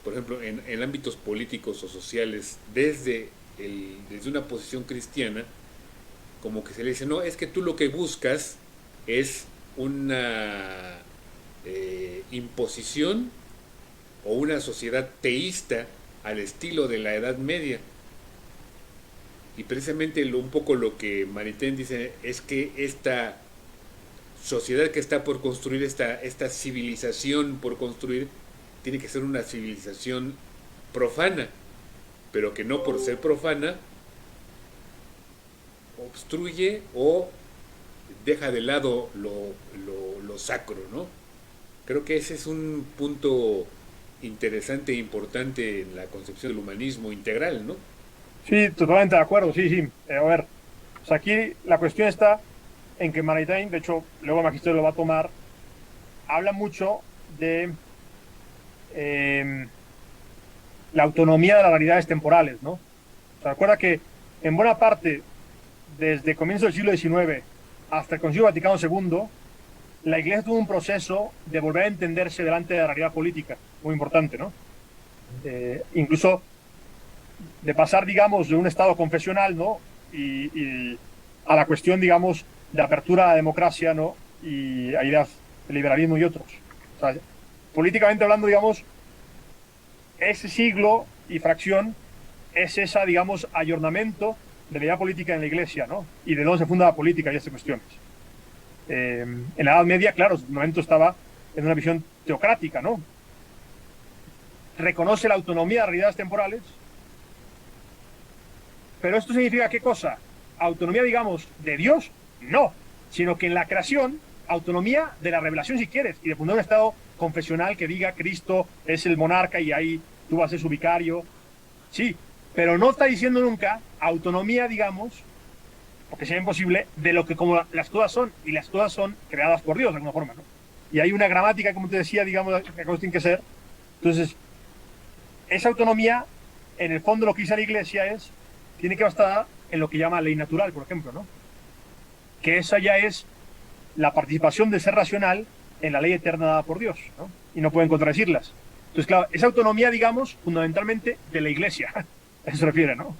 por ejemplo, en ámbitos políticos o sociales desde una posición cristiana, como que se le dice, no, es que tú lo que buscas es una imposición o una sociedad teísta al estilo de la Edad Media. Y precisamente un poco lo que Maritain dice es que esta sociedad que está por construir, esta civilización por construir, tiene que ser una civilización profana, pero que no por ser profana obstruye o deja de lado lo sacro, ¿no? Creo que ese es un punto interesante e importante en la concepción del humanismo integral, ¿no? Sí, totalmente de acuerdo, sí, sí. A ver, o sea, aquí la cuestión está en que Maritain, de hecho, luego Magisterio lo va a tomar, habla mucho de la autonomía de las realidades temporales, ¿no? O sea, recuerda que en buena parte, desde comienzo del siglo XIX hasta el Concilio Vaticano II, la Iglesia tuvo un proceso de volver a entenderse delante de la realidad política, muy importante, ¿no? Incluso de pasar, digamos, de un Estado confesional, ¿no? Y a la cuestión, digamos, de apertura a la democracia, ¿no? Y a ideas de liberalismo y otros. O sea, políticamente hablando, digamos, ese siglo y fracción es esa, digamos, ayornamiento de la idea política en la Iglesia, ¿no? Y de dónde se funda la política y estas cuestiones. En la Edad Media, claro, el momento estaba en una visión teocrática, ¿no? Reconoce la autonomía de las realidades temporales, pero esto significa ¿qué cosa? Autonomía, digamos, de Dios, no, sino que en la creación, autonomía de la revelación si quieres, y de fundar un estado confesional que diga Cristo es el monarca y ahí tú vas a ser su vicario, sí, pero no está diciendo nunca autonomía, digamos, porque sería imposible, de lo que como las cosas son, y las cosas son creadas por Dios de alguna forma, ¿no? Y hay una gramática, como te decía, digamos, que cosas tienen que ser. Entonces, esa autonomía, en el fondo lo que dice la Iglesia tiene que bastar en lo que llama ley natural, por ejemplo, ¿no? Que esa ya es la participación del ser racional en la ley eterna dada por Dios, ¿no? Y no pueden contradecirlas. Entonces, claro, esa autonomía, digamos, fundamentalmente de la Iglesia, a eso se refiere, ¿no?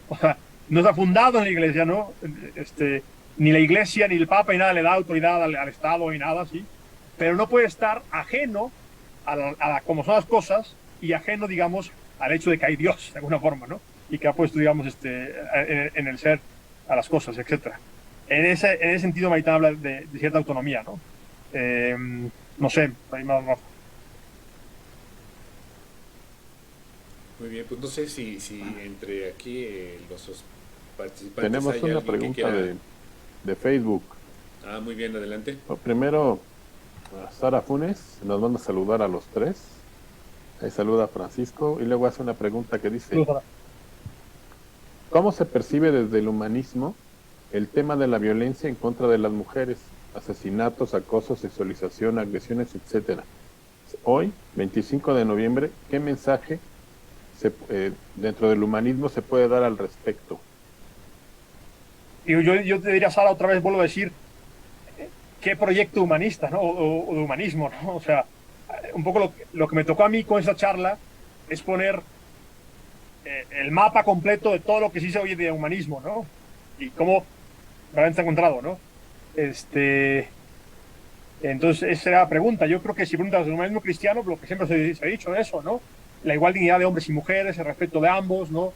O sea, no está fundado en la Iglesia, ¿no? Ni la Iglesia, ni el Papa, ni nada le da autoridad al Estado, ni nada así, pero no puede estar ajeno a como son las cosas y ajeno, digamos, al hecho de que hay Dios, de alguna forma, ¿no? Y que ha puesto, digamos, en el ser a las cosas, etcétera. En ese sentido, Maritain habla de cierta autonomía, ¿no? No sé, ahí más. Muy bien, pues no sé si entre aquí los participantes Tenemos hay una alguien que pregunta quiera... de Facebook. Ah, muy bien, adelante. Primero, Sara Funes nos manda a saludar a los tres. Ahí saluda a Francisco y luego hace una pregunta que dice: ¿cómo se percibe desde el humanismo el tema de la violencia en contra de las mujeres? Asesinatos, acoso, sexualización, agresiones, etcétera. Hoy, 25 de noviembre, ¿qué mensaje dentro del humanismo se puede dar al respecto? Y yo te diría, Sara, otra vez vuelvo a decir, ¿qué proyecto humanista, ¿no? O de humanismo, ¿no? O sea, un poco lo que me tocó a mí con esta charla es poner el mapa completo de todo lo que sí se oye de humanismo, ¿no? Y cómo realmente se ha encontrado, ¿no? Entonces, esa era la pregunta. Yo creo que si preguntas del humanismo cristiano, lo que siempre se ha dicho eso, ¿no? La igual dignidad de hombres y mujeres, el respeto de ambos, ¿no?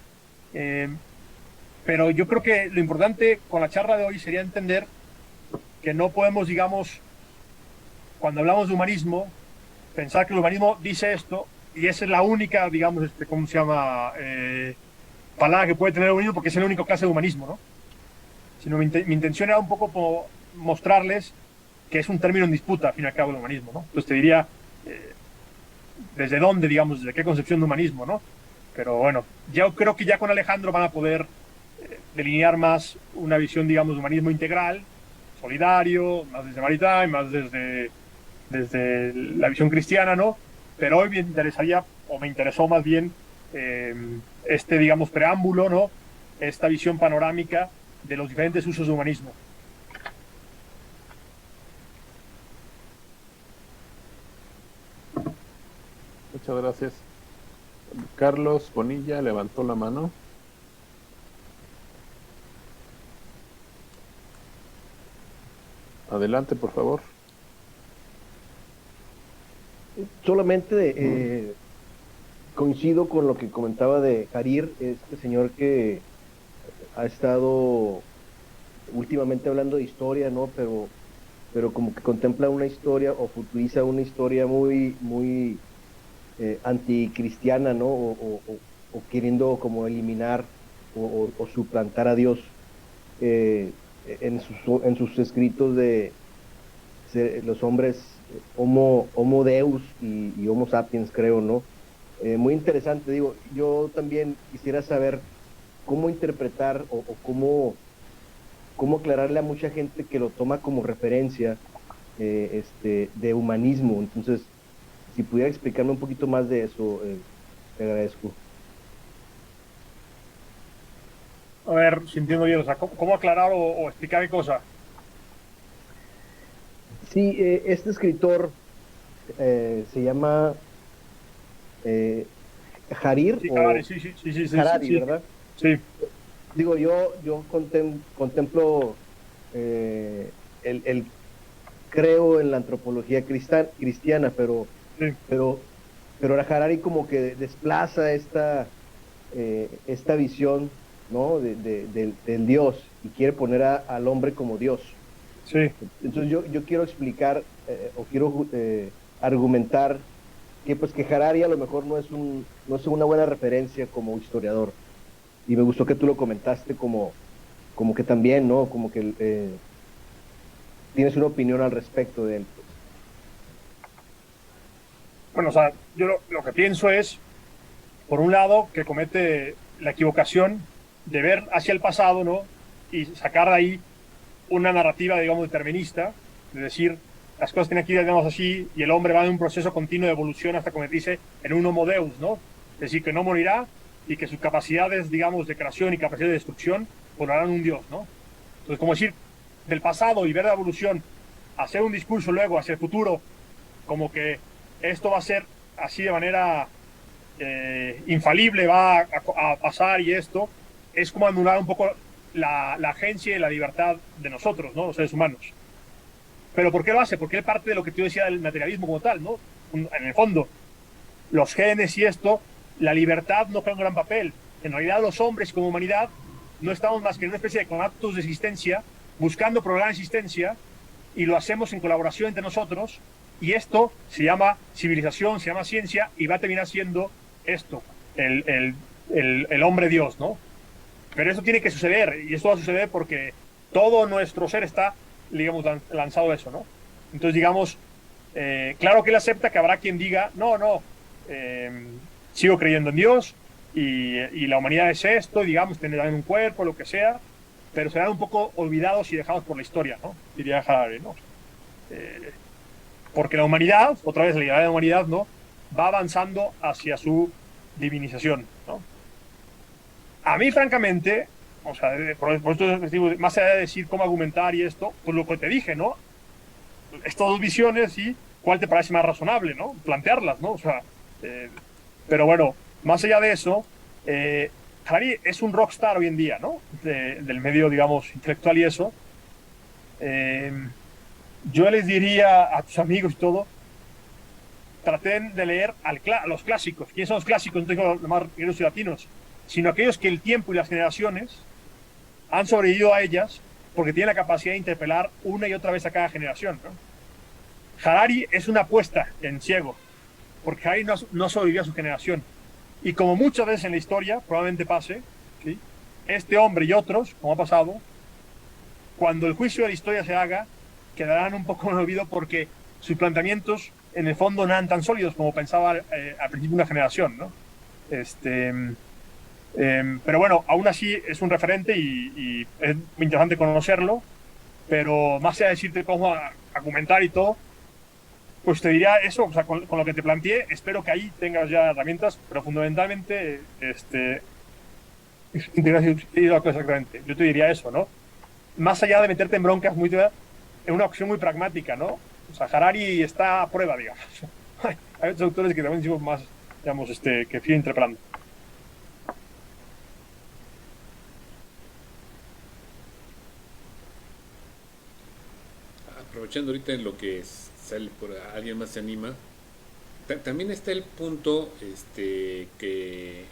Pero yo creo que lo importante con la charla de hoy sería entender que no podemos, digamos, cuando hablamos de humanismo, pensar que el humanismo dice esto y esa es la única, digamos, ¿cómo se llama? Palabra que puede tener el humanismo porque es el único clase de humanismo, ¿no? sino mi intención era un poco mostrarles que es un término en disputa, al fin y al cabo, el humanismo, ¿no? Entonces te diría, desde dónde, digamos, desde qué concepción de humanismo, ¿no? Pero bueno, yo creo que ya con Alejandro van a poder delinear más una visión, digamos, de humanismo integral, solidario, más desde Maritime, más desde la visión cristiana, ¿no? Pero hoy me interesaría, o me interesó más bien, eh, digamos, preámbulo, ¿no? Esta visión panorámica de los diferentes usos de humanismo. Muchas gracias. Carlos Bonilla levantó la mano. Adelante, por favor. Solamente coincido con lo que comentaba de Jarir, este señor que ha estado últimamente hablando de historia, ¿no? Pero como que contempla una historia o futuriza una historia muy anticristiana, ¿no? O queriendo como eliminar o suplantar a Dios en sus escritos de los hombres Homo Deus y Homo Sapiens, creo, ¿no? Muy interesante, digo, yo también quisiera saber cómo interpretar o cómo aclararle a mucha gente que lo toma como referencia de humanismo. Entonces, si pudiera explicarme un poquito más de eso, te agradezco. A ver, si entiendo bien, o sea, ¿cómo aclarar o explicar qué cosa? Sí, este escritor se llama eh, Jarir Sí, o sí, sí, sí, sí, sí, sí, Harari, sí, ¿verdad? sí, Digo, yo contemplo eh, el creo en la antropología cristiana, sí. pero, pero la Harari como que desplaza esta visión, ¿no? Del Dios y quiere poner al hombre como Dios. Sí. Entonces yo quiero explicar o quiero argumentar que pues que Harari a lo mejor no es una buena referencia como historiador. Y me gustó que tú lo comentaste como que también, ¿no? Como que tienes una opinión al respecto de él, pues. Bueno, o sea, yo lo que pienso es, por un lado, que comete la equivocación de ver hacia el pasado, ¿no? Y sacar de ahí una narrativa, digamos, determinista, de decir, las cosas tienen que ir, digamos, así, y el hombre va en un proceso continuo de evolución hasta convertirse en un homo deus, ¿no? Es decir, que no morirá y que sus capacidades, digamos, de creación y capacidad de destrucción, pues lo harán un dios, ¿no? Entonces, como decir, del pasado y ver la evolución, hacer un discurso luego hacia el futuro, como que esto va a ser así de manera infalible, va a pasar y esto, es como anular un poco la agencia y la libertad de nosotros, ¿no? Los seres humanos. Pero ¿por qué lo hace? Porque es parte de lo que tú decías del materialismo como tal, ¿no? En el fondo, los genes y esto, la libertad no juega un gran papel. En realidad los hombres como humanidad no estamos más que en una especie de conatos de existencia, buscando programas de existencia, y lo hacemos en colaboración entre nosotros, y esto se llama civilización, se llama ciencia, y va a terminar siendo esto, el hombre Dios, ¿no? Pero eso tiene que suceder, y esto va a suceder porque todo nuestro ser está, digamos, lanzado a eso, ¿no? Entonces, digamos, claro que él acepta que habrá quien diga, no, no, eh, sigo creyendo en Dios y la humanidad es esto, y, digamos, tendrán un cuerpo, lo que sea, pero serán un poco olvidados y dejados por la historia, ¿no? Diría Harari, ¿no? Porque la humanidad, otra vez la idea de la humanidad, ¿no? Va avanzando hacia su divinización, ¿no? A mí, francamente, o sea, por esto, más allá de decir cómo argumentar y esto, pues lo que te dije, ¿no? Estas dos visiones y cuál te parece más razonable, ¿no? Plantearlas, ¿no? O sea, pero bueno, más allá de eso, Harari es un rockstar hoy en día, ¿no? Del medio, digamos, intelectual y eso. Eh, yo les diría a tus amigos y todo, traten de leer a los clásicos. ¿Quiénes son los clásicos? No tengo los más griegos y latinos, sino aquellos que el tiempo y las generaciones han sobrevivido a ellas porque tienen la capacidad de interpelar una y otra vez a cada generación, ¿no? Harari es una apuesta en ciego, porque Harari no sobrevivió a su generación. Y como muchas veces en la historia, probablemente pase, ¿sí? Este hombre y otros, como ha pasado, cuando el juicio de la historia se haga, quedarán un poco en el olvido porque sus planteamientos, en el fondo, no eran tan sólidos como pensaba al principio una generación, ¿no? Pero bueno, aún así es un referente y es muy interesante conocerlo, pero más allá de decirte cómo argumentar y todo, pues te diría eso, o sea, con lo que te planteé, espero que ahí tengas ya herramientas, pero fundamentalmente, exactamente, yo te diría eso, ¿no? Más allá de meterte en broncas en una opción muy pragmática, ¿no? O sea, Harari está a prueba, digamos. Hay otros autores que también decimos más, digamos, que siguen interpelando. Aprovechando ahorita en lo que sale por alguien más se anima, también está el punto que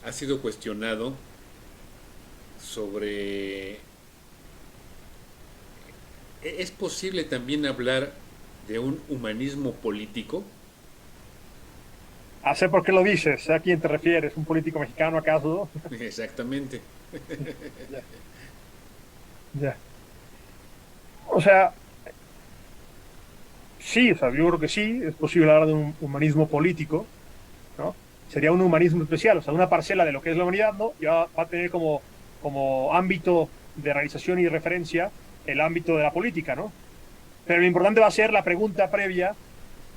ha sido cuestionado sobre ¿es posible también hablar de un humanismo político? Sé por qué lo dices, sé a quién te refieres, ¿un político mexicano acaso? Exactamente. Ya. Ya. O sea, sí, o sea, yo creo que sí, es posible hablar de un humanismo político, ¿no? Sería un humanismo especial, o sea, una parcela de lo que es la humanidad, ¿no? Ya va a tener como ámbito de realización y referencia el ámbito de la política, ¿no? Pero lo importante va a ser la pregunta previa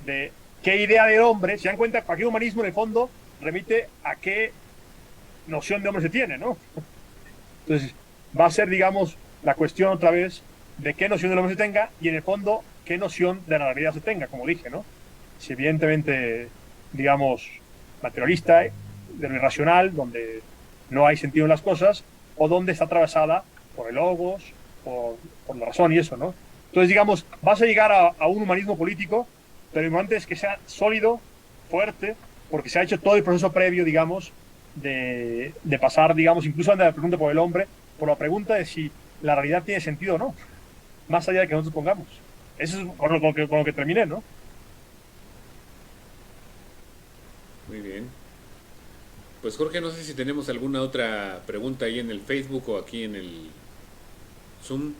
de qué idea del hombre, se dan cuenta, cualquier humanismo en el fondo remite a qué noción de hombre se tiene, ¿no? Entonces, va a ser, digamos, la cuestión otra vez de qué noción del hombre se tenga y en el fondo qué noción de la realidad se tenga, como dije, ¿no? Si evidentemente, digamos, materialista, de lo irracional, donde no hay sentido en las cosas, o donde está atravesada por el logos, por la razón y eso, ¿no? Entonces, digamos, vas a llegar a un humanismo político, pero lo importante es que sea sólido, fuerte, porque se ha hecho todo el proceso previo, digamos, de pasar, digamos, incluso antes de la pregunta por el hombre, por la pregunta de si la realidad tiene sentido o no, más allá de que nosotros pongamos. Eso es con lo que terminé, ¿no? Muy bien. Pues Jorge, no sé si tenemos alguna otra pregunta ahí en el Facebook o aquí en el Zoom.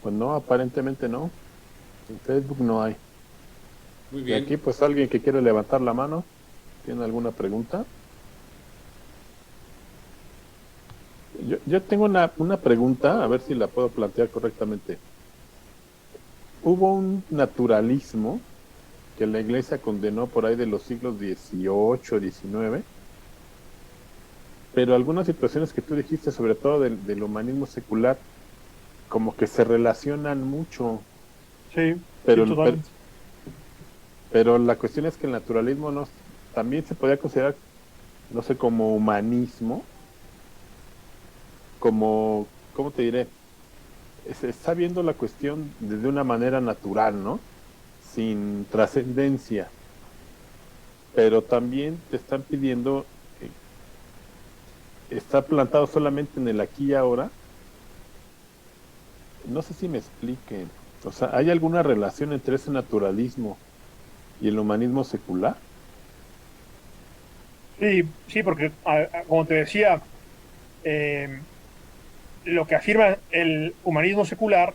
Pues no, aparentemente no. En Facebook no hay. Muy Y bien. aquí pues alguien que quiere levantar la mano. ¿Tiene alguna pregunta? Yo tengo una pregunta, a ver si la puedo plantear correctamente. Hubo un naturalismo que la iglesia condenó por ahí de los siglos XVIII, XIX, pero algunas situaciones que tú dijiste, sobre todo del humanismo secular, como que se relacionan mucho, Sí, pero, sí, totalmente. pero la cuestión es que el naturalismo no, también se podría considerar, no sé, como humanismo, como, ¿cómo te diré? Se está viendo la cuestión de una manera natural, ¿no? Sin trascendencia, pero también te están pidiendo, está plantado solamente en el aquí y ahora. No sé si me expliquen. O sea, ¿hay alguna relación entre ese naturalismo y el humanismo secular? Sí, sí, porque como te decía, lo que afirma el humanismo secular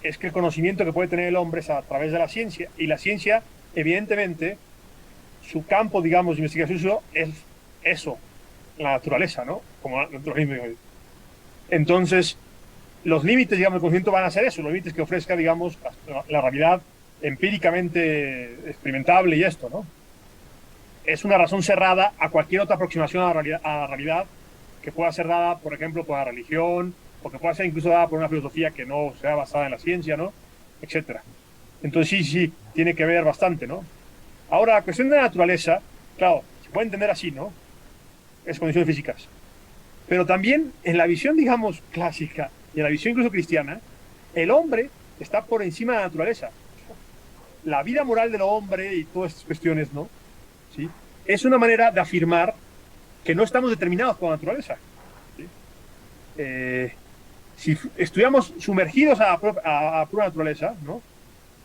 es que el conocimiento que puede tener el hombre es a través de la ciencia, y la ciencia, evidentemente, su campo, digamos, de investigación es eso, la naturaleza, ¿no? Como el naturalismo. Entonces, los límites, digamos, del conocimiento van a ser eso, los límites que ofrezca, digamos, la realidad empíricamente experimentable y esto, ¿no? Es una razón cerrada a cualquier otra aproximación a la realidad que pueda ser dada, por ejemplo, por la religión, o que pueda ser incluso dada por una filosofía que no sea basada en la ciencia, ¿no? Etcétera. Entonces sí, tiene que ver bastante, ¿no? Ahora, la cuestión de la naturaleza, claro, se puede entender así, ¿no? Es condiciones físicas. Pero también en la visión, digamos, clásica y en la visión incluso cristiana, el hombre está por encima de la naturaleza. La vida moral del hombre y todas estas cuestiones, ¿no? ¿Sí? Es una manera de afirmar que no estamos determinados por la naturaleza. ¿Sí? Si estuviéramos sumergidos a pura naturaleza, ¿no?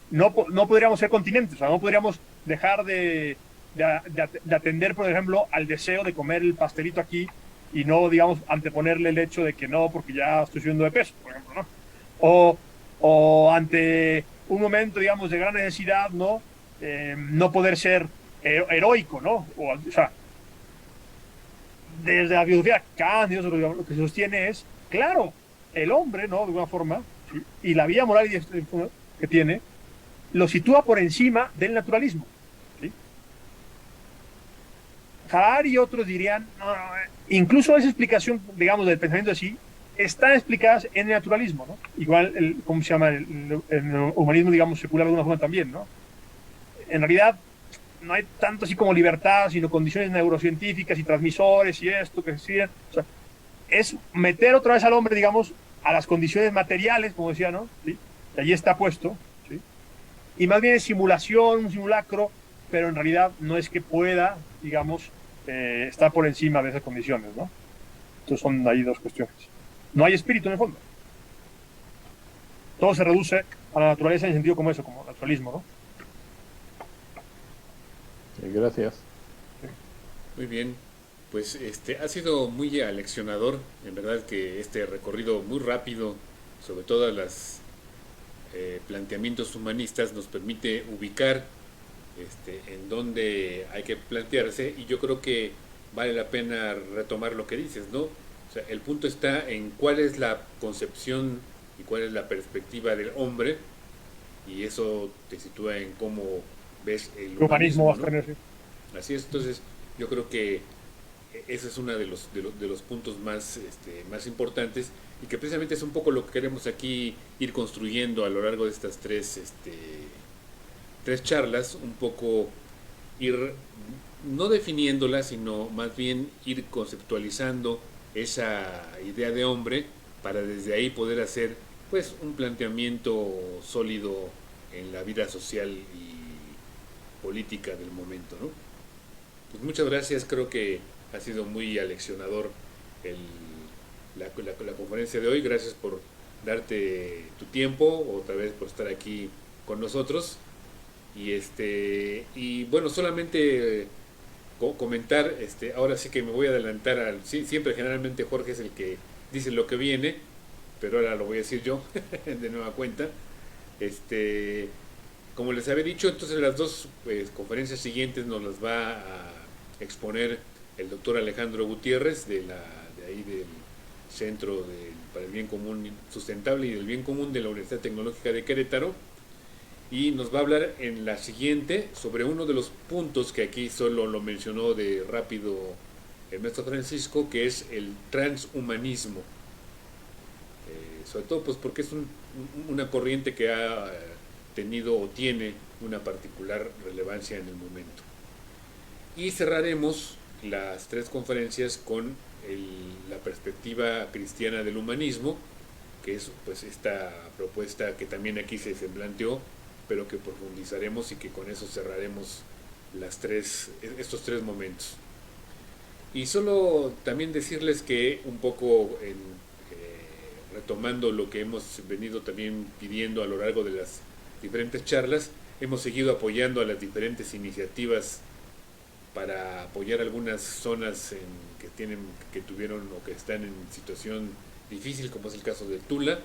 No podríamos ser continentes, o sea, no podríamos dejar de atender, por ejemplo, al deseo de comer el pastelito aquí y no, digamos, anteponerle el hecho de que no, porque ya estoy subiendo de peso, por ejemplo, ¿no? O ante un momento, digamos, de gran necesidad, ¿no? No poder ser heroico, ¿no? O sea, desde la filosofía Kant, lo que se sostiene es, claro, el hombre, ¿no? De alguna forma, ¿sí? Y la vida moral que tiene, lo sitúa por encima del naturalismo. ¿Sí? Harari y otros dirían, no, no, incluso esa explicación, digamos, del pensamiento así, están explicadas en el naturalismo, ¿no? Igual, ¿cómo se llama? El humanismo, digamos, secular de alguna forma también, ¿no? En realidad, no hay tanto así como libertad, sino condiciones neurocientíficas y transmisores y esto que decían. O sea, es meter otra vez al hombre, digamos, a las condiciones materiales, como decía, ¿no? ¿Sí? Y allí está puesto, ¿sí? Y más bien es simulación, un simulacro, pero en realidad no es que pueda, digamos, estar por encima de esas condiciones, ¿no? Entonces son ahí dos cuestiones. No hay espíritu en el fondo. Todo se reduce a la naturaleza en sentido como eso, como naturalismo, ¿no? Gracias. Muy bien, pues ha sido muy aleccionador, en verdad que este recorrido muy rápido sobre todas las planteamientos humanistas nos permite ubicar en dónde hay que plantearse, y yo creo que vale la pena retomar lo que dices, ¿no? O sea, el punto está en cuál es la concepción y cuál es la perspectiva del hombre, y eso te sitúa en cómo ves el El humanismo va humanismo, a ¿no? tener, sí. Así es, entonces yo creo que ese es uno de los puntos más importantes, y que precisamente es un poco lo que queremos aquí ir construyendo a lo largo de estas tres charlas, un poco ir no definiéndola, sino más bien ir conceptualizando esa idea de hombre para desde ahí poder hacer pues un planteamiento sólido en la vida social y política del momento, ¿no? Pues muchas gracias, creo que ha sido muy aleccionador el, la conferencia de hoy. Gracias por darte tu tiempo, otra vez por estar aquí con nosotros. Y bueno, solamente comentar, ahora sí que me voy a adelantar siempre generalmente Jorge es el que dice lo que viene, pero ahora lo voy a decir yo de nueva cuenta. Como les había dicho, entonces las dos conferencias siguientes nos las va a exponer el doctor Alejandro Gutiérrez de ahí del Centro para el Bien Común Sustentable y del Bien Común de la Universidad Tecnológica de Querétaro, y nos va a hablar en la siguiente sobre uno de los puntos que aquí solo lo mencionó de rápido el maestro Francisco, que es el transhumanismo. Sobre todo pues porque es una corriente que ha tenido o tiene una particular relevancia en el momento. Y cerraremos las tres conferencias con la perspectiva cristiana del humanismo, que es pues esta propuesta que también aquí se planteó, pero que profundizaremos y que con eso cerraremos estos tres momentos. Y solo también decirles que un poco retomando lo que hemos venido también pidiendo a lo largo de las diferentes charlas, hemos seguido apoyando a las diferentes iniciativas para apoyar algunas zonas que tuvieron o que están en situación difícil, como es el caso de Tula,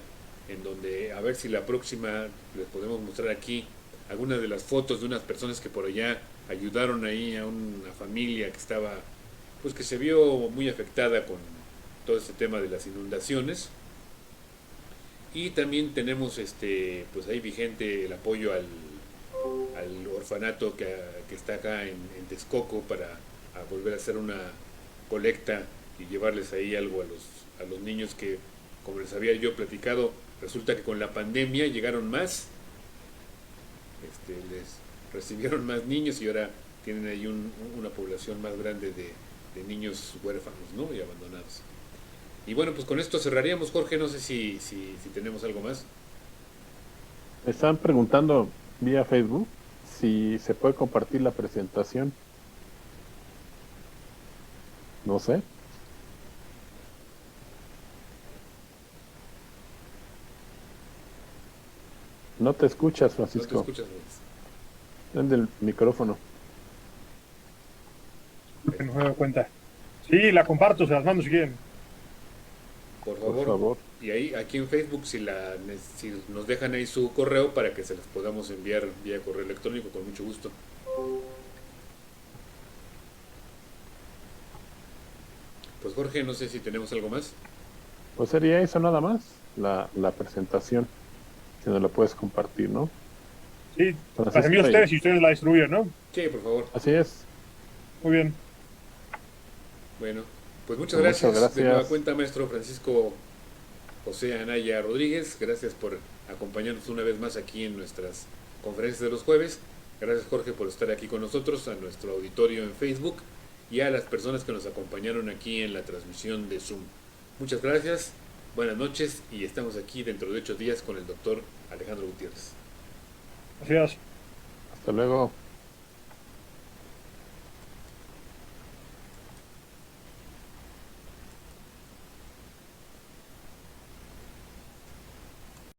en donde a ver si la próxima les podemos mostrar aquí algunas de las fotos de unas personas que por allá ayudaron ahí a una familia que estaba, pues que se vio muy afectada con todo este tema de las inundaciones. Y también tenemos pues ahí vigente el apoyo al orfanato que está acá en Texcoco para volver a hacer una colecta y llevarles ahí algo a los niños que, como les había yo platicado, resulta que con la pandemia llegaron más, les recibieron más niños y ahora tienen ahí una población más grande de niños huérfanos, ¿no? Y abandonados. Y bueno, pues con esto cerraríamos, Jorge, no sé si tenemos algo más. Me están preguntando vía Facebook si se puede compartir la presentación. No sé. No te escuchas, Francisco. No te escuchas, Luis. Prende el micrófono. Que no me doy cuenta. Sí, la comparto, se las mando si quieren. Por Por favor. favor. Y ahí, aquí en Facebook, si nos dejan ahí su correo para que se las podamos enviar vía correo electrónico, con mucho gusto. Pues Jorge, no sé si tenemos algo más. Pues sería eso nada más, la presentación, si nos la puedes compartir, ¿no? Sí, las Francisco, envío a ustedes y ustedes la distribuyen, ¿no? Sí, por favor. así es. Muy bien. Bueno, pues muchas Muchas gracias. De nueva gracias. cuenta, maestro Francisco José Anaya Rodríguez. Gracias por acompañarnos una vez más aquí en nuestras conferencias de los jueves. Gracias, Jorge, por estar aquí con nosotros, a nuestro auditorio en Facebook y a las personas que nos acompañaron aquí en la transmisión de Zoom. Muchas gracias, buenas noches y estamos aquí dentro de 8 días con el doctor Alejandro Gutiérrez. Gracias. Hasta luego.